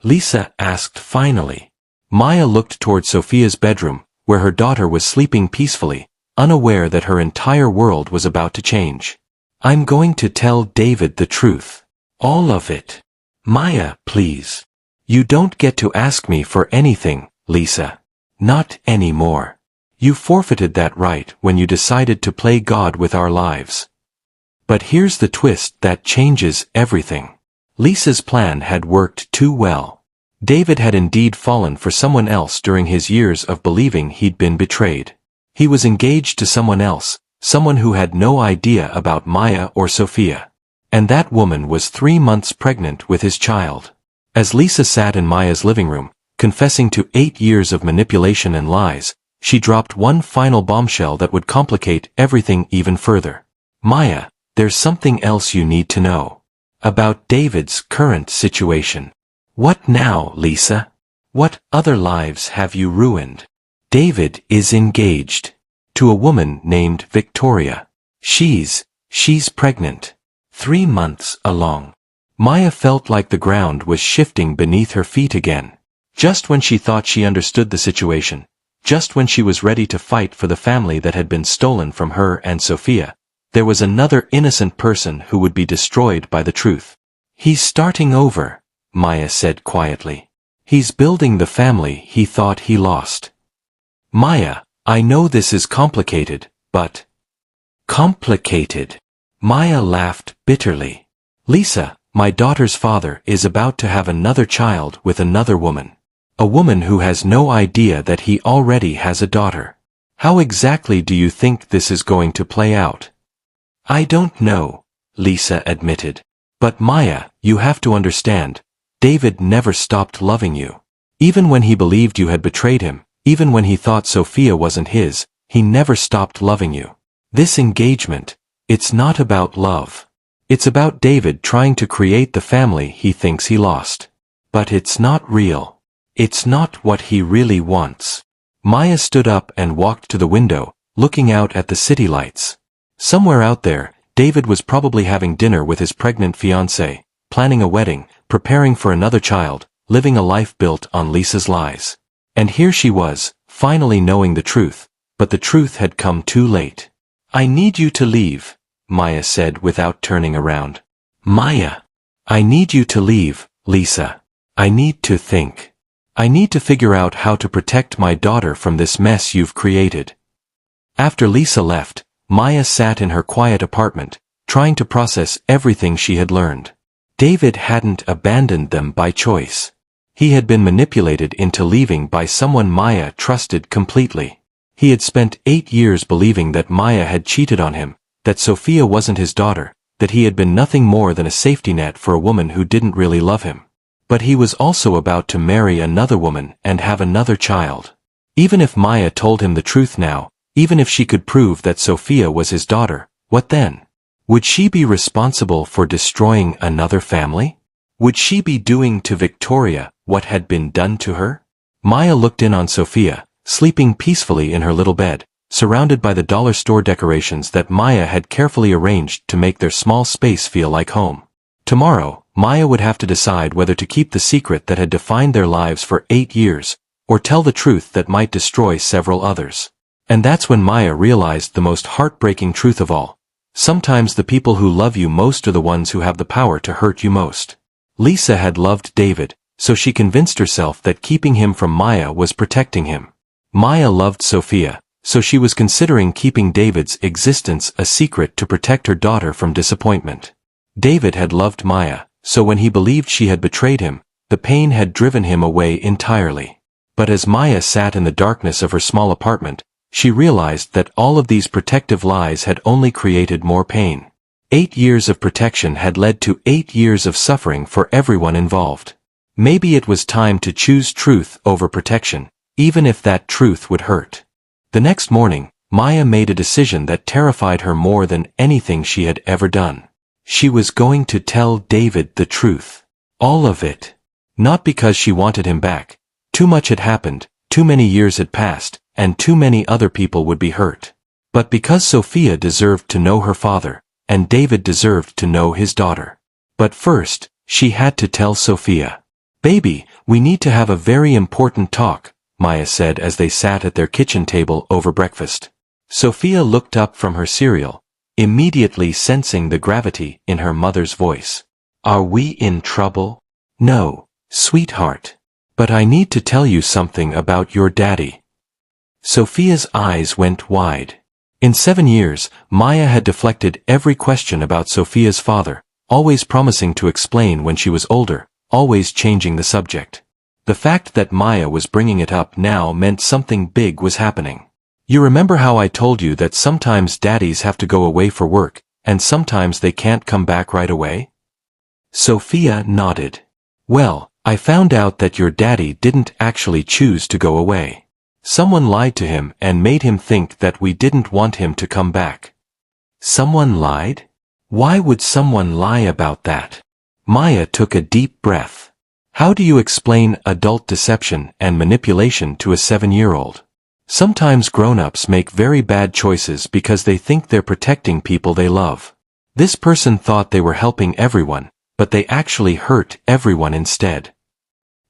Lisa asked finally. Maya looked toward Sophia's bedroom, where her daughter was sleeping peacefully, unaware that her entire world was about to change. "I'm going to tell David the truth. All of it." "Maya, please. You don't get to ask me for anything, Lisa. Not anymore. You forfeited that right when you decided to play God with our lives." But here's the twist that changes everything. Lisa's plan had worked too well. David had indeed fallen for someone else during his years of believing he'd been betrayed. He was engaged to someone else, someone who had no idea about Maya or Sophia. And that woman was 3 months pregnant with his child. As Lisa sat in Maya's living room, confessing to 8 years of manipulation and lies, she dropped one final bombshell that would complicate everything even further. "Maya, there's something else you need to know. About David's current situation." "What now, Lisa? What other lives have you ruined?" "David is engaged. To a woman named Victoria. She's pregnant. 3 months along." Maya felt like the ground was shifting beneath her feet again. Just when she thought she understood the situation, just when she was ready to fight for the family that had been stolen from her and Sophia, there was another innocent person who would be destroyed by the truth. He's starting over, Maya said quietly. He's building the family he thought he lost. Maya, I know this is complicated, but... Complicated? Maya laughed bitterly. Lisa, my daughter's father is about to have another child with another woman. A woman who has no idea that he already has a daughter. How exactly do you think this is going to play out? I don't know, Lisa admitted. But Maya, you have to understand, David never stopped loving you. Even when he believed you had betrayed him, even when he thought Sophia wasn't his, he never stopped loving you. This engagement, it's not about love. It's about David trying to create the family he thinks he lost. But it's not real. It's not what he really wants. Maya stood up and walked to the window, looking out at the city lights. Somewhere out there, David was probably having dinner with his pregnant fiancée, planning a wedding, preparing for another child, living a life built on Lisa's lies. And here she was, finally knowing the truth, but the truth had come too late. I need you to leave, Maya said without turning around. Maya. I need you to leave, Lisa. I need to think. I need to figure out how to protect my daughter from this mess you've created. After Lisa left, Maya sat in her quiet apartment, trying to process everything she had learned. David hadn't abandoned them by choice. He had been manipulated into leaving by someone Maya trusted completely. He had spent 8 years believing that Maya had cheated on him, that Sophia wasn't his daughter, that he had been nothing more than a safety net for a woman who didn't really love him. But he was also about to marry another woman and have another child. Even if Maya told him the truth now, even if she could prove that Sophia was his daughter, what then? Would she be responsible for destroying another family? Would she be doing to Victoria what had been done to her? Maya looked in on Sophia, sleeping peacefully in her little bed, surrounded by the dollar store decorations that Maya had carefully arranged to make their small space feel like home. Tomorrow, Maya would have to decide whether to keep the secret that had defined their lives for 8 years, or tell the truth that might destroy several others. And that's when Maya realized the most heartbreaking truth of all. Sometimes the people who love you most are the ones who have the power to hurt you most. Lisa had loved David, so she convinced herself that keeping him from Maya was protecting him. Maya loved Sophia, so she was considering keeping David's existence a secret to protect her daughter from disappointment. David had loved Maya, so when he believed she had betrayed him, the pain had driven him away entirely. But as Maya sat in the darkness of her small apartment, she realized that all of these protective lies had only created more pain. 8 years of protection had led to 8 years of suffering for everyone involved. Maybe it was time to choose truth over protection, even if that truth would hurt. The next morning, Maya made a decision that terrified her more than anything she had ever done. She was going to tell David the truth. All of it. Not because she wanted him back. Too much had happened, too many years had passed, and too many other people would be hurt. But because Sophia deserved to know her father, and David deserved to know his daughter. But first, she had to tell Sophia. Baby, we need to have a very important talk, Maya said as they sat at their kitchen table over breakfast. Sophia looked up from her cereal, immediately sensing the gravity in her mother's voice. Are we in trouble? No, sweetheart. But I need to tell you something about your daddy. Sophia's eyes went wide. In 7 years, Maya had deflected every question about Sophia's father, always promising to explain when she was older, always changing the subject. The fact that Maya was bringing it up now meant something big was happening. You remember how I told you that sometimes daddies have to go away for work, and sometimes they can't come back right away? Sophia nodded. Well, I found out that your daddy didn't actually choose to go away. Someone lied to him and made him think that we didn't want him to come back. Someone lied? Why would someone lie about that? Maya took a deep breath. How do you explain adult deception and manipulation to a 7-year-old? Sometimes grown-ups make very bad choices because they think they're protecting people they love. This person thought they were helping everyone, but they actually hurt everyone instead.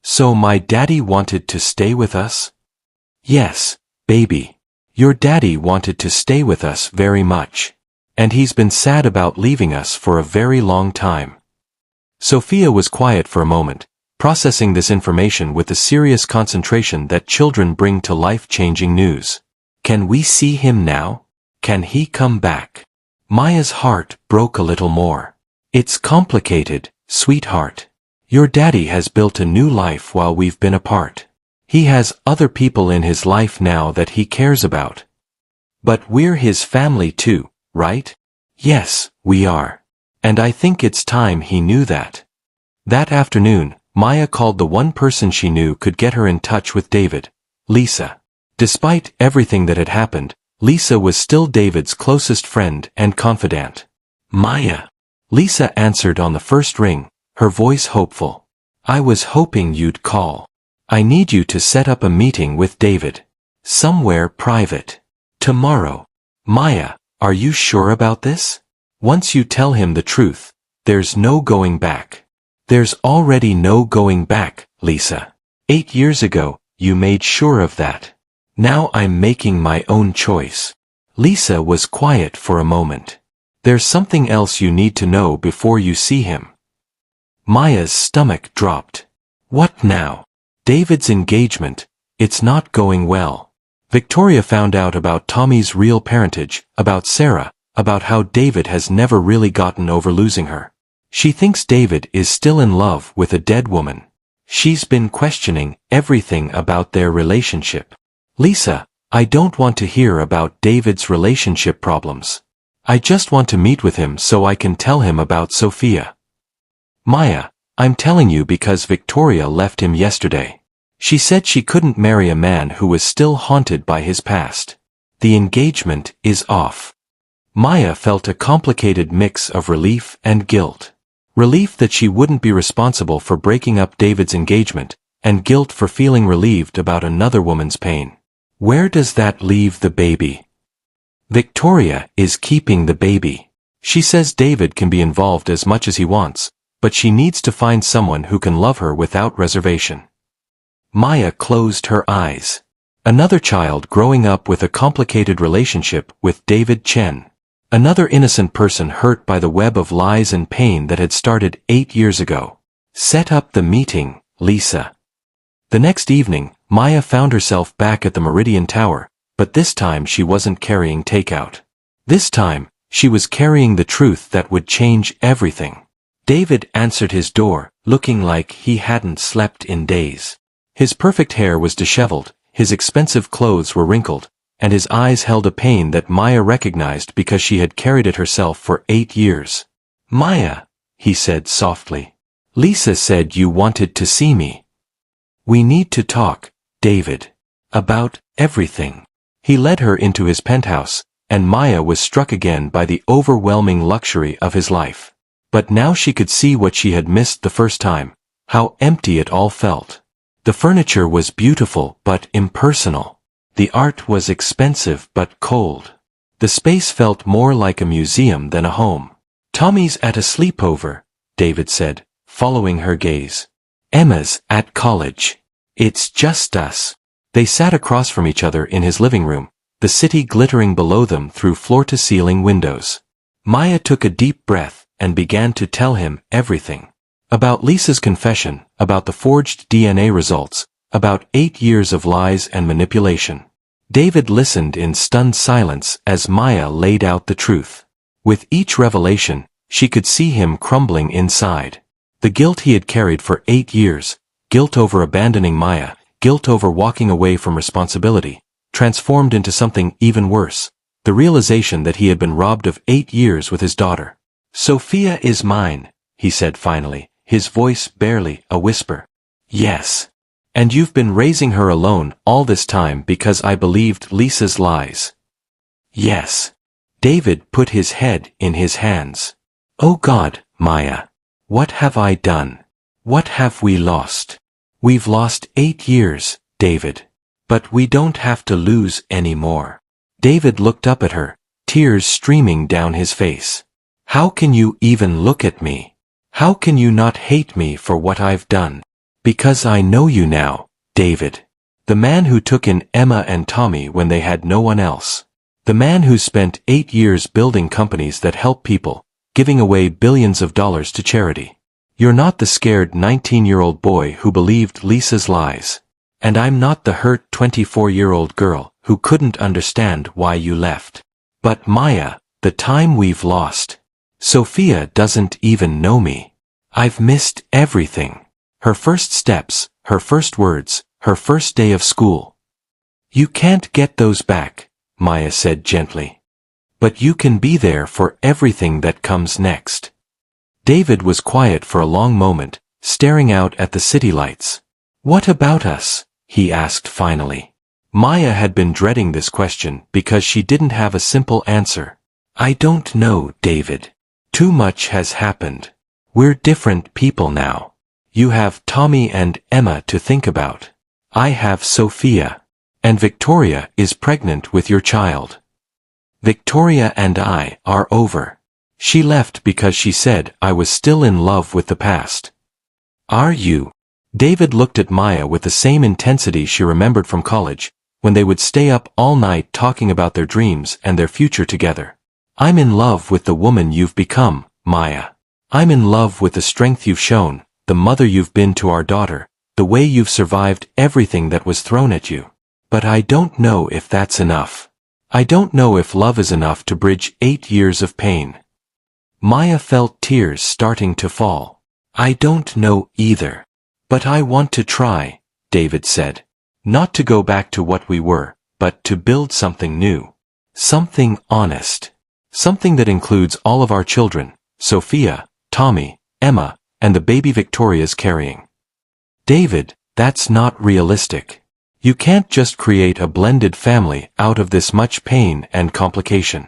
So my daddy wanted to stay with us? Yes, baby. Your daddy wanted to stay with us very much. And he's been sad about leaving us for a very long time. Sophia was quiet for a moment, processing this information with the serious concentration that children bring to life-changing news. Can we see him now? Can he come back? Maya's heart broke a little more. It's complicated, sweetheart. Your daddy has built a new life while we've been apart. He has other people in his life now that he cares about. But we're his family too, right? Yes, we are. And I think it's time he knew that. That afternoon, Maya called the one person she knew could get her in touch with David, Lisa. Despite everything that had happened, Lisa was still David's closest friend and confidant. Maya. Lisa answered on the first ring, her voice hopeful. I was hoping you'd call. I need you to set up a meeting with David. Somewhere private. Tomorrow. Maya, are you sure about this? Once you tell him the truth, there's no going back. There's already no going back, Lisa. 8 years ago, you made sure of that. Now I'm making my own choice. Lisa was quiet for a moment. There's something else you need to know before you see him. Maya's stomach dropped. What now? David's engagement. It's not going well. Victoria found out about Tommy's real parentage, about Sarah, about how David has never really gotten over losing her. She thinks David is still in love with a dead woman. She's been questioning everything about their relationship. Lisa, I don't want to hear about David's relationship problems. I just want to meet with him so I can tell him about Sophia. Maya, I'm telling you because Victoria left him yesterday. She said she couldn't marry a man who was still haunted by his past. The engagement is off. Maya felt a complicated mix of relief and guilt. Relief that she wouldn't be responsible for breaking up David's engagement, and guilt for feeling relieved about another woman's pain. Where does that leave the baby? Victoria is keeping the baby. She says David can be involved as much as he wants, but she needs to find someone who can love her without reservation. Maya closed her eyes. Another child growing up with a complicated relationship with David Chen. Another innocent person hurt by the web of lies and pain that had started 8 years ago. Set up the meeting, Lisa. The next evening, Maya found herself back at the Meridian Tower, but this time she wasn't carrying takeout. This time, she was carrying the truth that would change everything. David answered his door, looking like he hadn't slept in days. His perfect hair was disheveled, his expensive clothes were wrinkled, and his eyes held a pain that Maya recognized because she had carried it herself for 8 years. Maya, he said softly. Lisa said you wanted to see me. We need to talk, David. About everything. He led her into his penthouse, and Maya was struck again by the overwhelming luxury of his life. But now she could see what she had missed the first time, how empty it all felt. The furniture was beautiful but impersonal. The art was expensive but cold. The space felt more like a museum than a home. Tommy's at a sleepover, David said, following her gaze. Emma's at college. It's just us. They sat across from each other in his living room, the city glittering below them through floor-to-ceiling windows. Maya took a deep breath and began to tell him everything. About Lisa's confession, about the forged DNA results, about 8 years of lies and manipulation. David listened in stunned silence as Maya laid out the truth. With each revelation, she could see him crumbling inside. The guilt he had carried for 8 years, guilt over abandoning Maya, guilt over walking away from responsibility, transformed into something even worse, the realization that he had been robbed of 8 years with his daughter. Sophia is mine, he said finally, his voice barely a whisper. Yes. And you've been raising her alone all this time because I believed Lisa's lies. Yes. David put his head in his hands. Oh God, Maya. What have I done? What have we lost? We've lost 8 years, David. But we don't have to lose any more. David looked up at her, tears streaming down his face. How can you even look at me? How can you not hate me for what I've done? Because I know you now, David. The man who took in Emma and Tommy when they had no one else. The man who spent 8 years building companies that help people, giving away billions of dollars to charity. You're not the scared 19-year-old boy who believed Lisa's lies. And I'm not the hurt 24-year-old girl who couldn't understand why you left. But Maya, the time we've lost. Sophia doesn't even know me. I've missed everything. Her first steps, her first words, her first day of school. You can't get those back, Maya said gently. But you can be there for everything that comes next. David was quiet for a long moment, staring out at the city lights. What about us? He asked finally. Maya had been dreading this question because she didn't have a simple answer. I don't know, David. Too much has happened. We're different people now. You have Tommy and Emma to think about. I have Sophia. And Victoria is pregnant with your child. Victoria and I are over. She left because she said I was still in love with the past. Are you? David looked at Maya with the same intensity she remembered from college, when they would stay up all night talking about their dreams and their future together. I'm in love with the woman you've become, Maya. I'm in love with the strength you've shown, the mother you've been to our daughter, the way you've survived everything that was thrown at you. But I don't know if that's enough. I don't know if love is enough to bridge 8 years of pain. Maya felt tears starting to fall. I don't know either. But I want to try, David said. Not to go back to what we were, but to build something new. Something honest. Something that includes all of our children, Sophia, Tommy, Emma, and the baby Victoria's carrying. David, that's not realistic. You can't just create a blended family out of this much pain and complication.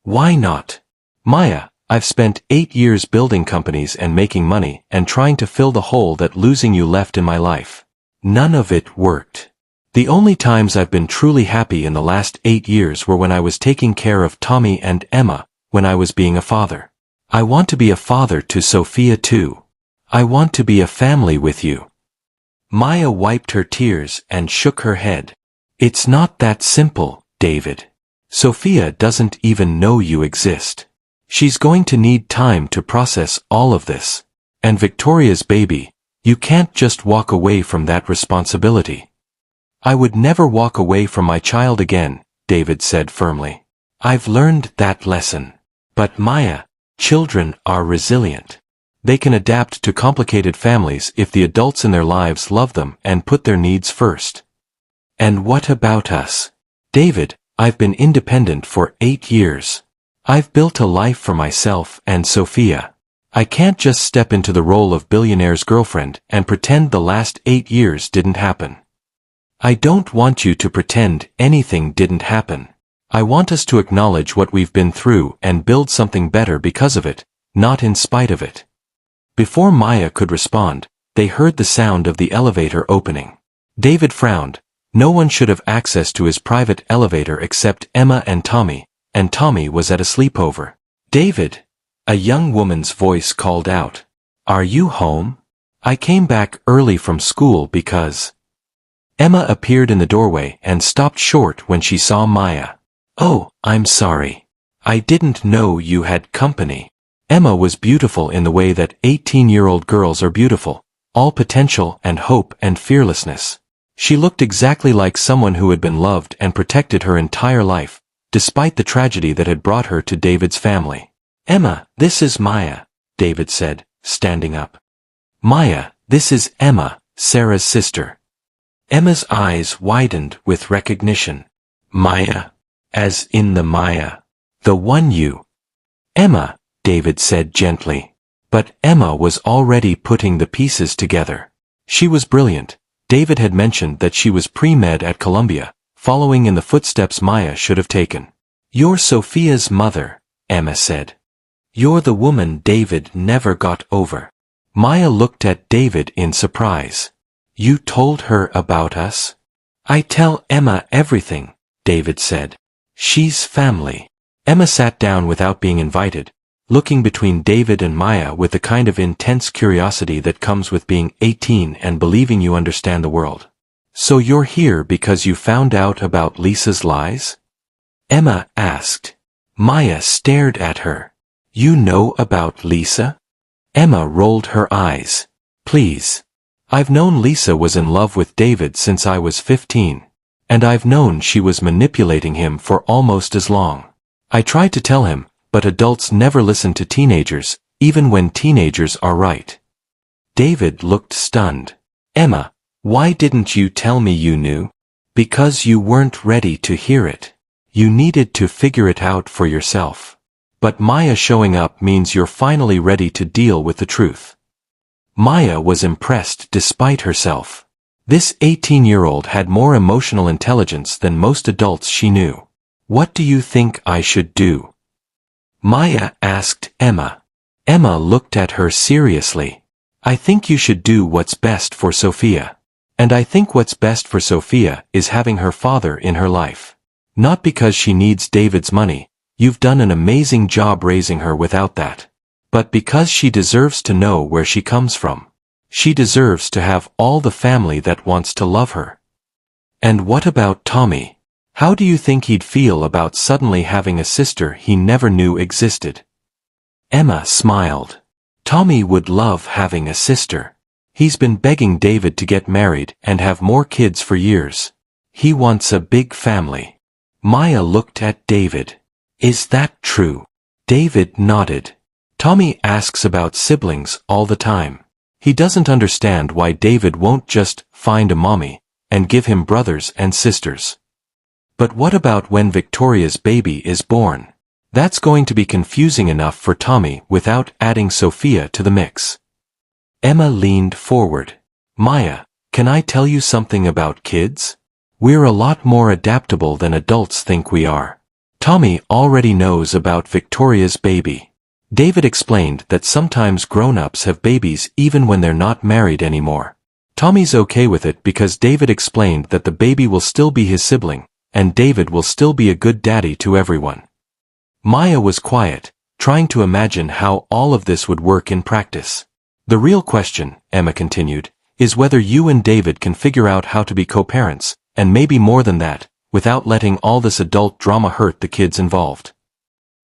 Why not? Maya, I've spent 8 years building companies and making money and trying to fill the hole that losing you left in my life. None of it worked. The only times I've been truly happy in the last 8 years were when I was taking care of Tommy and Emma, when I was being a father. I want to be a father to Sophia too. I want to be a family with you. Maya wiped her tears and shook her head. It's not that simple, David. Sophia doesn't even know you exist. She's going to need time to process all of this. And Victoria's baby, you can't just walk away from that responsibility. I would never walk away from my child again, David said firmly. I've learned that lesson. But Maya, children are resilient. They can adapt to complicated families if the adults in their lives love them and put their needs first. And what about us? David, I've been independent for 8 years. I've built a life for myself and Sophia. I can't just step into the role of billionaire's girlfriend and pretend the last 8 years didn't happen. I don't want you to pretend anything didn't happen. I want us to acknowledge what we've been through and build something better because of it, not in spite of it. Before Maya could respond, they heard the sound of the elevator opening. David frowned. No one should have access to his private elevator except Emma and Tommy was at a sleepover. David, a young woman's voice called out. Are you home? I came back early from school because... Emma appeared in the doorway and stopped short when she saw Maya. Oh, I'm sorry. I didn't know you had company. Emma was beautiful in the way that 18-year-old girls are beautiful, all potential and hope and fearlessness. She looked exactly like someone who had been loved and protected her entire life, despite the tragedy that had brought her to David's family. Emma, this is Maya, David said, standing up. Maya, this is Emma, Sarah's sister. Emma's eyes widened with recognition. Maya, as in the Maya, the one you... Emma, David said gently. But Emma was already putting the pieces together. She was brilliant. David had mentioned that she was pre-med at Columbia, following in the footsteps Maya should have taken. You're Sophia's mother, Emma said. You're the woman David never got over. Maya looked at David in surprise. You told her about us? I tell Emma everything, David said. She's family. Emma sat down without being invited, looking between David and Maya with the kind of intense curiosity that comes with being 18 and believing you understand the world. So you're here because you found out about Lisa's lies? Emma asked. Maya stared at her. You know about Lisa? Emma rolled her eyes. Please. I've known Lisa was in love with David since I was 15. And I've known she was manipulating him for almost as long. I tried to tell him, but adults never listen to teenagers, even when teenagers are right. David looked stunned. Emma, why didn't you tell me you knew? Because you weren't ready to hear it. You needed to figure it out for yourself. But Maya showing up means you're finally ready to deal with the truth. Maya was impressed despite herself. This 18-year-old had more emotional intelligence than most adults she knew. What do you think I should do? Maya asked Emma. Emma looked at her seriously. I think you should do what's best for Sophia. And I think what's best for Sophia is having her father in her life. Not because she needs David's money, you've done an amazing job raising her without that. But because she deserves to know where she comes from. She deserves to have all the family that wants to love her. And what about Tommy? How do you think he'd feel about suddenly having a sister he never knew existed? Emma smiled. Tommy would love having a sister. He's been begging David to get married and have more kids for years. He wants a big family. Maya looked at David. Is that true? David nodded. Tommy asks about siblings all the time. He doesn't understand why David won't just find a mommy and give him brothers and sisters. But what about when Victoria's baby is born? That's going to be confusing enough for Tommy without adding Sophia to the mix. Emma leaned forward. Maya, can I tell you something about kids? We're a lot more adaptable than adults think we are. Tommy already knows about Victoria's baby. David explained that sometimes grown-ups have babies even when they're not married anymore. Tommy's okay with it because David explained that the baby will still be his sibling, and David will still be a good daddy to everyone. Maya was quiet, trying to imagine how all of this would work in practice. The real question, Emma continued, is whether you and David can figure out how to be co-parents, and maybe more than that, without letting all this adult drama hurt the kids involved.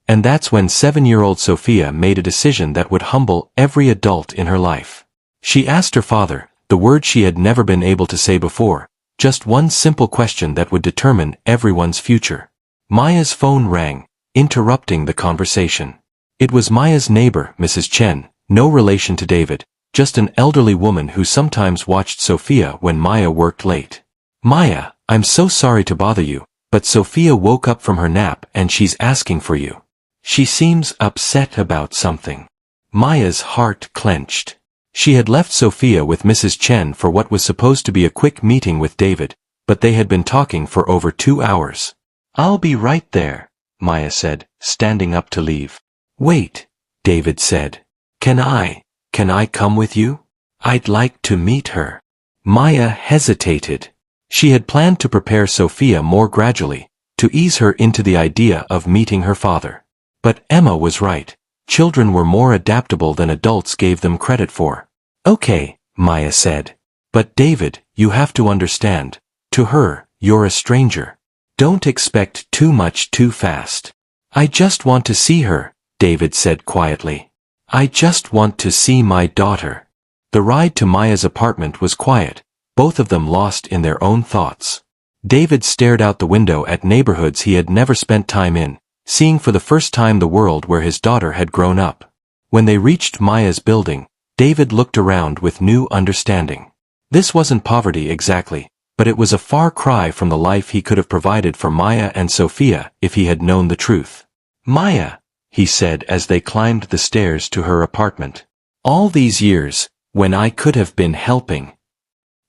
And that's when 7-year-old Sophia made a decision that would humble every adult in her life. She asked her father, the word she had never been able to say before, just one simple question that would determine everyone's future. Maya's phone rang, interrupting the conversation. It was Maya's neighbor, Mrs. Chen, no relation to David, just an elderly woman who sometimes watched Sophia when Maya worked late. Maya, I'm so sorry to bother you, but Sophia woke up from her nap and she's asking for you. She seems upset about something. Maya's heart clenched. She had left Sophia with Mrs. Chen for what was supposed to be a quick meeting with David, but they had been talking for over 2 hours. I'll be right there, Maya said, standing up to leave. Wait, David said. Can I come with you? I'd like to meet her. Maya hesitated. She had planned to prepare Sophia more gradually, to ease her into the idea of meeting her father. But Emma was right. Children were more adaptable than adults gave them credit for. Okay, Maya said. But David, you have to understand. To her, you're a stranger. Don't expect too much too fast. I just want to see her, David said quietly. I just want to see my daughter. The ride to Maya's apartment was quiet, both of them lost in their own thoughts. David stared out the window at neighborhoods he had never spent time in, seeing for the first time the world where his daughter had grown up. When they reached Maya's building, David looked around with new understanding. This wasn't poverty exactly, but it was a far cry from the life he could have provided for Maya and Sophia if he had known the truth. Maya, he said as they climbed the stairs to her apartment. All these years, when I could have been helping.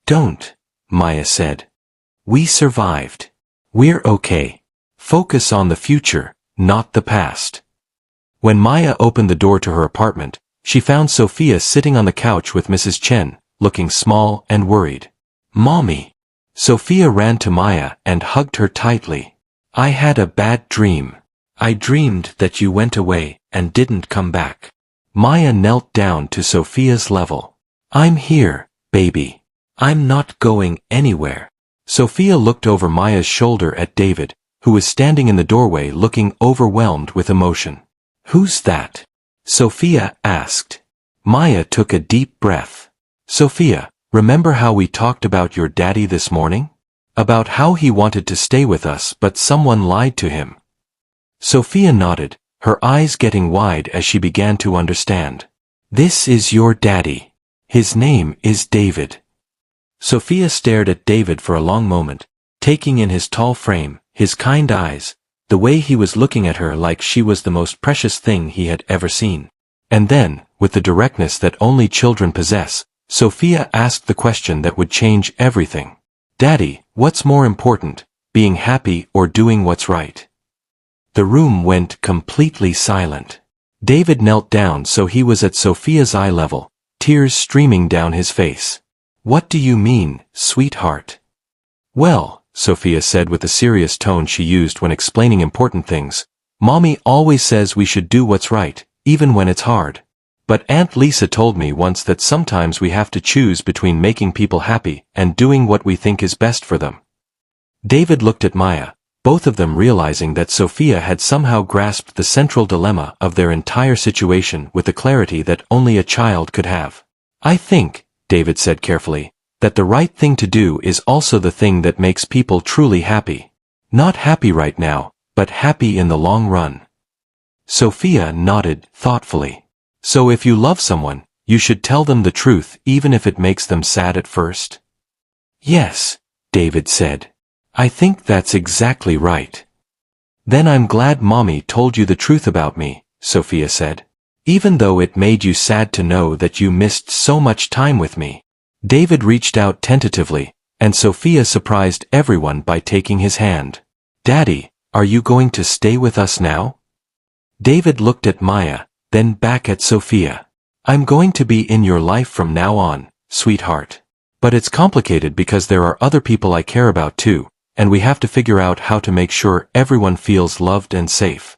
Don't, Maya said. We survived. We're okay. Focus on the future, not the past. When Maya opened the door to her apartment, she found Sophia sitting on the couch with Mrs. Chen, looking small and worried. Mommy. Sophia ran to Maya and hugged her tightly. I had a bad dream. I dreamed that you went away and didn't come back. Maya knelt down to Sophia's level. I'm here, baby. I'm not going anywhere. Sophia looked over Maya's shoulder at David, who was standing in the doorway looking overwhelmed with emotion. Who's that? Sophia asked. Maya took a deep breath. Sophia, remember how we talked about your daddy this morning? About how he wanted to stay with us but someone lied to him. Sophia nodded, her eyes getting wide as she began to understand. This is your daddy. His name is David. Sophia stared at David for a long moment, taking in his tall frame, his kind eyes, the way he was looking at her like she was the most precious thing he had ever seen. And then, with the directness that only children possess, Sophia asked the question that would change everything. Daddy, what's more important, being happy or doing what's right? The room went completely silent. David knelt down so he was at Sophia's eye level, tears streaming down his face. What do you mean, sweetheart? Well, Sophia said with the serious tone she used when explaining important things, Mommy always says we should do what's right, even when it's hard. But Aunt Lisa told me once that sometimes we have to choose between making people happy and doing what we think is best for them. David looked at Maya, both of them realizing that Sophia had somehow grasped the central dilemma of their entire situation with the clarity that only a child could have. I think, David said carefully, that the right thing to do is also the thing that makes people truly happy. Not happy right now, but happy in the long run. Sophia nodded thoughtfully. So if you love someone, you should tell them the truth even if it makes them sad at first? Yes, David said. I think that's exactly right. Then I'm glad Mommy told you the truth about me, Sophia said. Even though it made you sad to know that you missed so much time with me. David reached out tentatively, and Sophia surprised everyone by taking his hand. Daddy, are you going to stay with us now? David looked at Maya, then back at Sophia. I'm going to be in your life from now on, sweetheart. But it's complicated because there are other people I care about too, and we have to figure out how to make sure everyone feels loved and safe.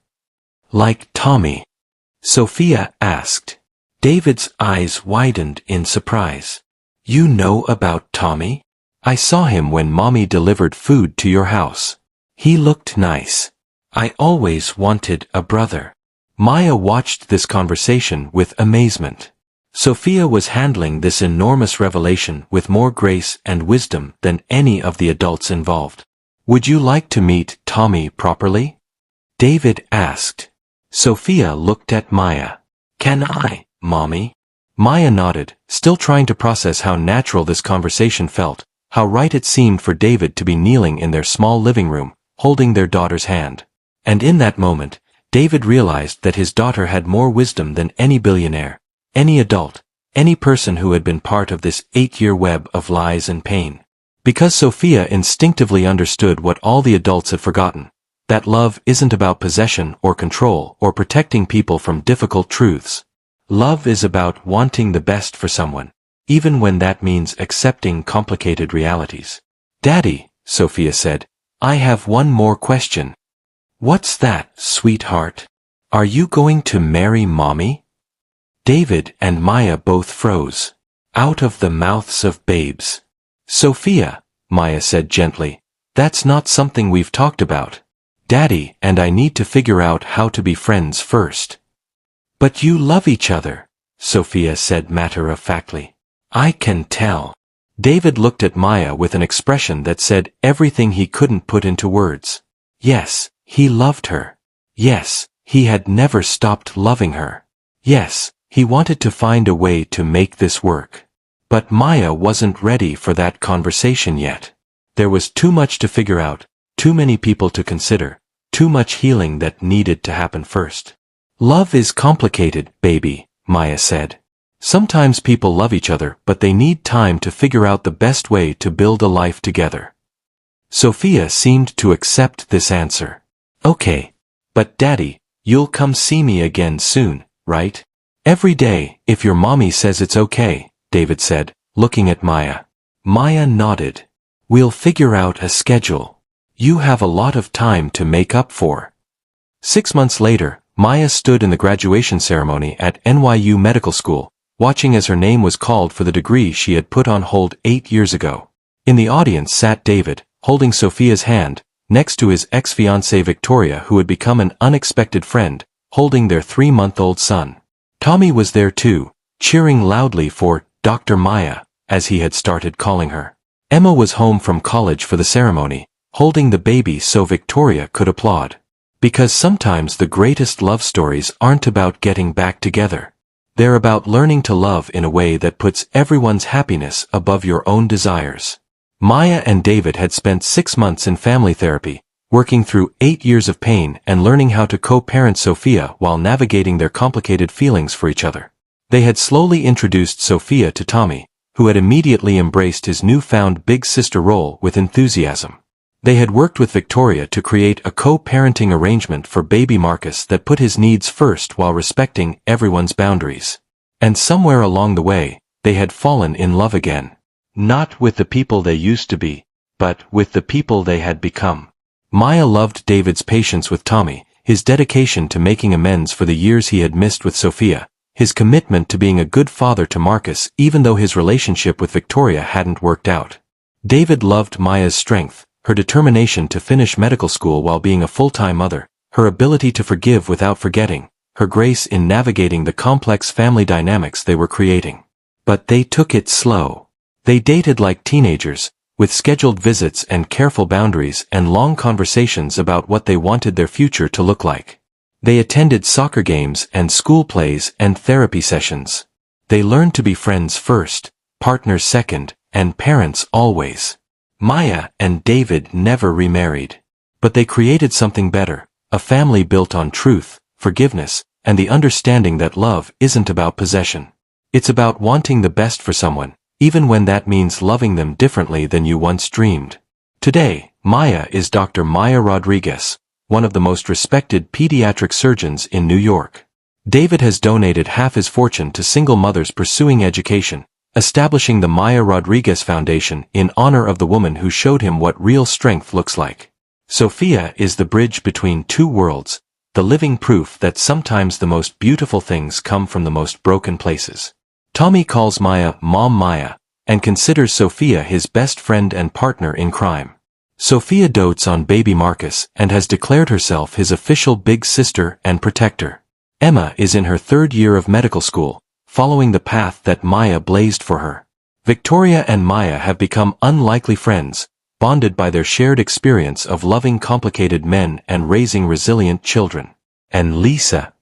Like Tommy? Sophia asked. David's eyes widened in surprise. You know about Tommy? I saw him when Mommy delivered food to your house. He looked nice. I always wanted a brother. Maya watched this conversation with amazement. Sophia was handling this enormous revelation with more grace and wisdom than any of the adults involved. Would you like to meet Tommy properly? David asked. Sophia looked at Maya. Can I, Mommy? Maya nodded, still trying to process how natural this conversation felt, how right it seemed for David to be kneeling in their small living room, holding their daughter's hand. And in that moment, David realized that his daughter had more wisdom than any billionaire, any adult, any person who had been part of this 8-year web of lies and pain. Because Sophia instinctively understood what all the adults had forgotten, that love isn't about possession or control or protecting people from difficult truths. Love is about wanting the best for someone, even when that means accepting complicated realities. Daddy, Sophia said, I have one more question. What's that, sweetheart? Are you going to marry Mommy? David and Maya both froze. Out of the mouths of babes. Sophia, Maya said gently, that's not something we've talked about. Daddy and I need to figure out how to be friends first. But you love each other, Sophia said matter-of-factly. I can tell. David looked at Maya with an expression that said everything he couldn't put into words. Yes, he loved her. Yes, he had never stopped loving her. Yes, he wanted to find a way to make this work. But Maya wasn't ready for that conversation yet. There was too much to figure out, too many people to consider, too much healing that needed to happen first. Love is complicated, baby, Maya said. Sometimes people love each other, but they need time to figure out the best way to build a life together. Sophia seemed to accept this answer. Okay. But Daddy, you'll come see me again soon, right? Every day, if your mommy says it's okay, David said, looking at Maya. Maya nodded. We'll figure out a schedule. You have a lot of time to make up for. 6 months later, Maya stood in the graduation ceremony at NYU Medical School, watching as her name was called for the degree she had put on hold 8 years ago. In the audience sat David, holding Sophia's hand, next to his ex-fiancée Victoria, who had become an unexpected friend, holding their 3-month-old son. Tommy was there too, cheering loudly for Dr. Maya, as he had started calling her. Emma was home from college for the ceremony, holding the baby so Victoria could applaud. Because sometimes the greatest love stories aren't about getting back together. They're about learning to love in a way that puts everyone's happiness above your own desires. Maya and David had spent 6 months in family therapy, working through 8 years of pain and learning how to co-parent Sophia while navigating their complicated feelings for each other. They had slowly introduced Sophia to Tommy, who had immediately embraced his newfound big sister role with enthusiasm. They had worked with Victoria to create a co-parenting arrangement for baby Marcus that put his needs first while respecting everyone's boundaries. And somewhere along the way, they had fallen in love again. Not with the people they used to be, but with the people they had become. Maya loved David's patience with Tommy, his dedication to making amends for the years he had missed with Sophia, his commitment to being a good father to Marcus even though his relationship with Victoria hadn't worked out. David loved Maya's strength, her determination to finish medical school while being a full-time mother, her ability to forgive without forgetting, her grace in navigating the complex family dynamics they were creating. But they took it slow. They dated like teenagers, with scheduled visits and careful boundaries and long conversations about what they wanted their future to look like. They attended soccer games and school plays and therapy sessions. They learned to be friends first, partners second, and parents always. Maya and David never remarried. But they created something better, a family built on truth, forgiveness, and the understanding that love isn't about possession. It's about wanting the best for someone, even when that means loving them differently than you once dreamed. Today, Maya is Dr. Maya Rodriguez, one of the most respected pediatric surgeons in New York. David has donated half his fortune to single mothers pursuing education, establishing the Maya Rodriguez Foundation in honor of the woman who showed him what real strength looks like. Sophia is the bridge between two worlds, the living proof that sometimes the most beautiful things come from the most broken places. Tommy calls Maya Mom Maya, and considers Sophia his best friend and partner in crime. Sophia dotes on baby Marcus and has declared herself his official big sister and protector. Emma is in her 3rd year of medical school, following the path that Maya blazed for her. Victoria and Maya have become unlikely friends, bonded by their shared experience of loving complicated men and raising resilient children. And Lisa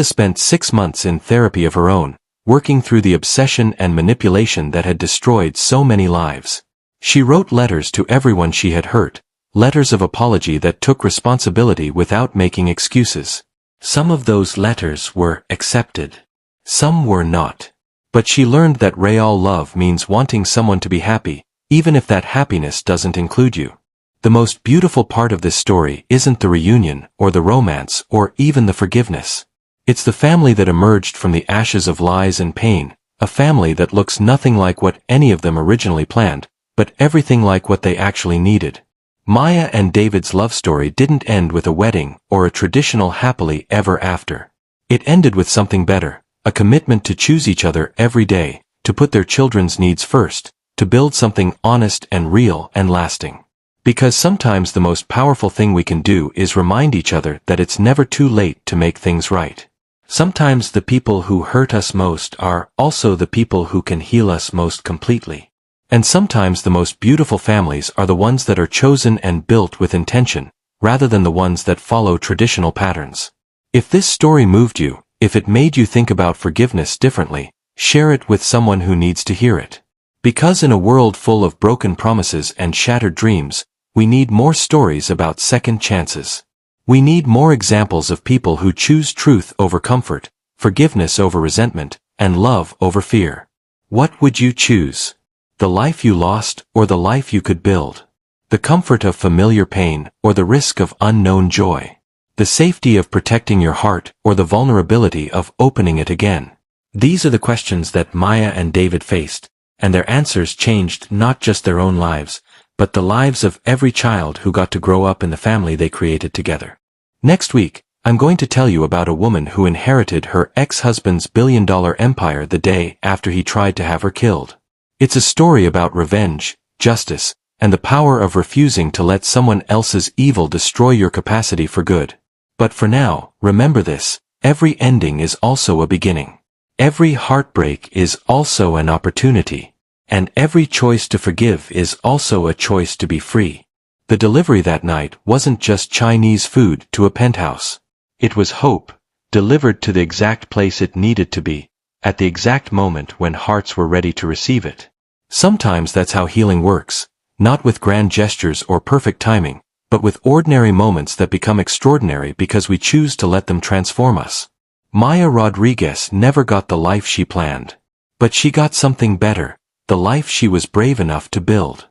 spent 6 months in therapy of her own, working through the obsession and manipulation that had destroyed so many lives. She wrote letters to everyone she had hurt, letters of apology that took responsibility without making excuses. Some of those letters were accepted. Some were not. But she learned that real love means wanting someone to be happy, even if that happiness doesn't include you. The most beautiful part of this story isn't the reunion, or the romance, or even the forgiveness. It's the family that emerged from the ashes of lies and pain, a family that looks nothing like what any of them originally planned, but everything like what they actually needed. Maya and David's love story didn't end with a wedding or a traditional happily ever after. It ended with something better, a commitment to choose each other every day, to put their children's needs first, to build something honest and real and lasting. Because sometimes the most powerful thing we can do is remind each other that it's never too late to make things right. Sometimes the people who hurt us most are also the people who can heal us most completely. And sometimes the most beautiful families are the ones that are chosen and built with intention, rather than the ones that follow traditional patterns. If this story moved you, if it made you think about forgiveness differently, share it with someone who needs to hear it. Because in a world full of broken promises and shattered dreams, we need more stories about second chances. We need more examples of people who choose truth over comfort, forgiveness over resentment, and love over fear. What would you choose? The life you lost or the life you could build? The comfort of familiar pain or the risk of unknown joy? The safety of protecting your heart or the vulnerability of opening it again? These are the questions that Maya and David faced, and their answers changed not just their own lives, but the lives of every child who got to grow up in the family they created together. Next week, I'm going to tell you about a woman who inherited her ex-husband's billion-dollar empire the day after he tried to have her killed. It's a story about revenge, justice, and the power of refusing to let someone else's evil destroy your capacity for good. But for now, remember this, every ending is also a beginning. Every heartbreak is also an opportunity. And every choice to forgive is also a choice to be free. The delivery that night wasn't just Chinese food to a penthouse. It was hope, delivered to the exact place it needed to be, at the exact moment when hearts were ready to receive it. Sometimes that's how healing works, not with grand gestures or perfect timing, but with ordinary moments that become extraordinary because we choose to let them transform us. Maya Rodriguez never got the life she planned. But she got something better, the life she was brave enough to build.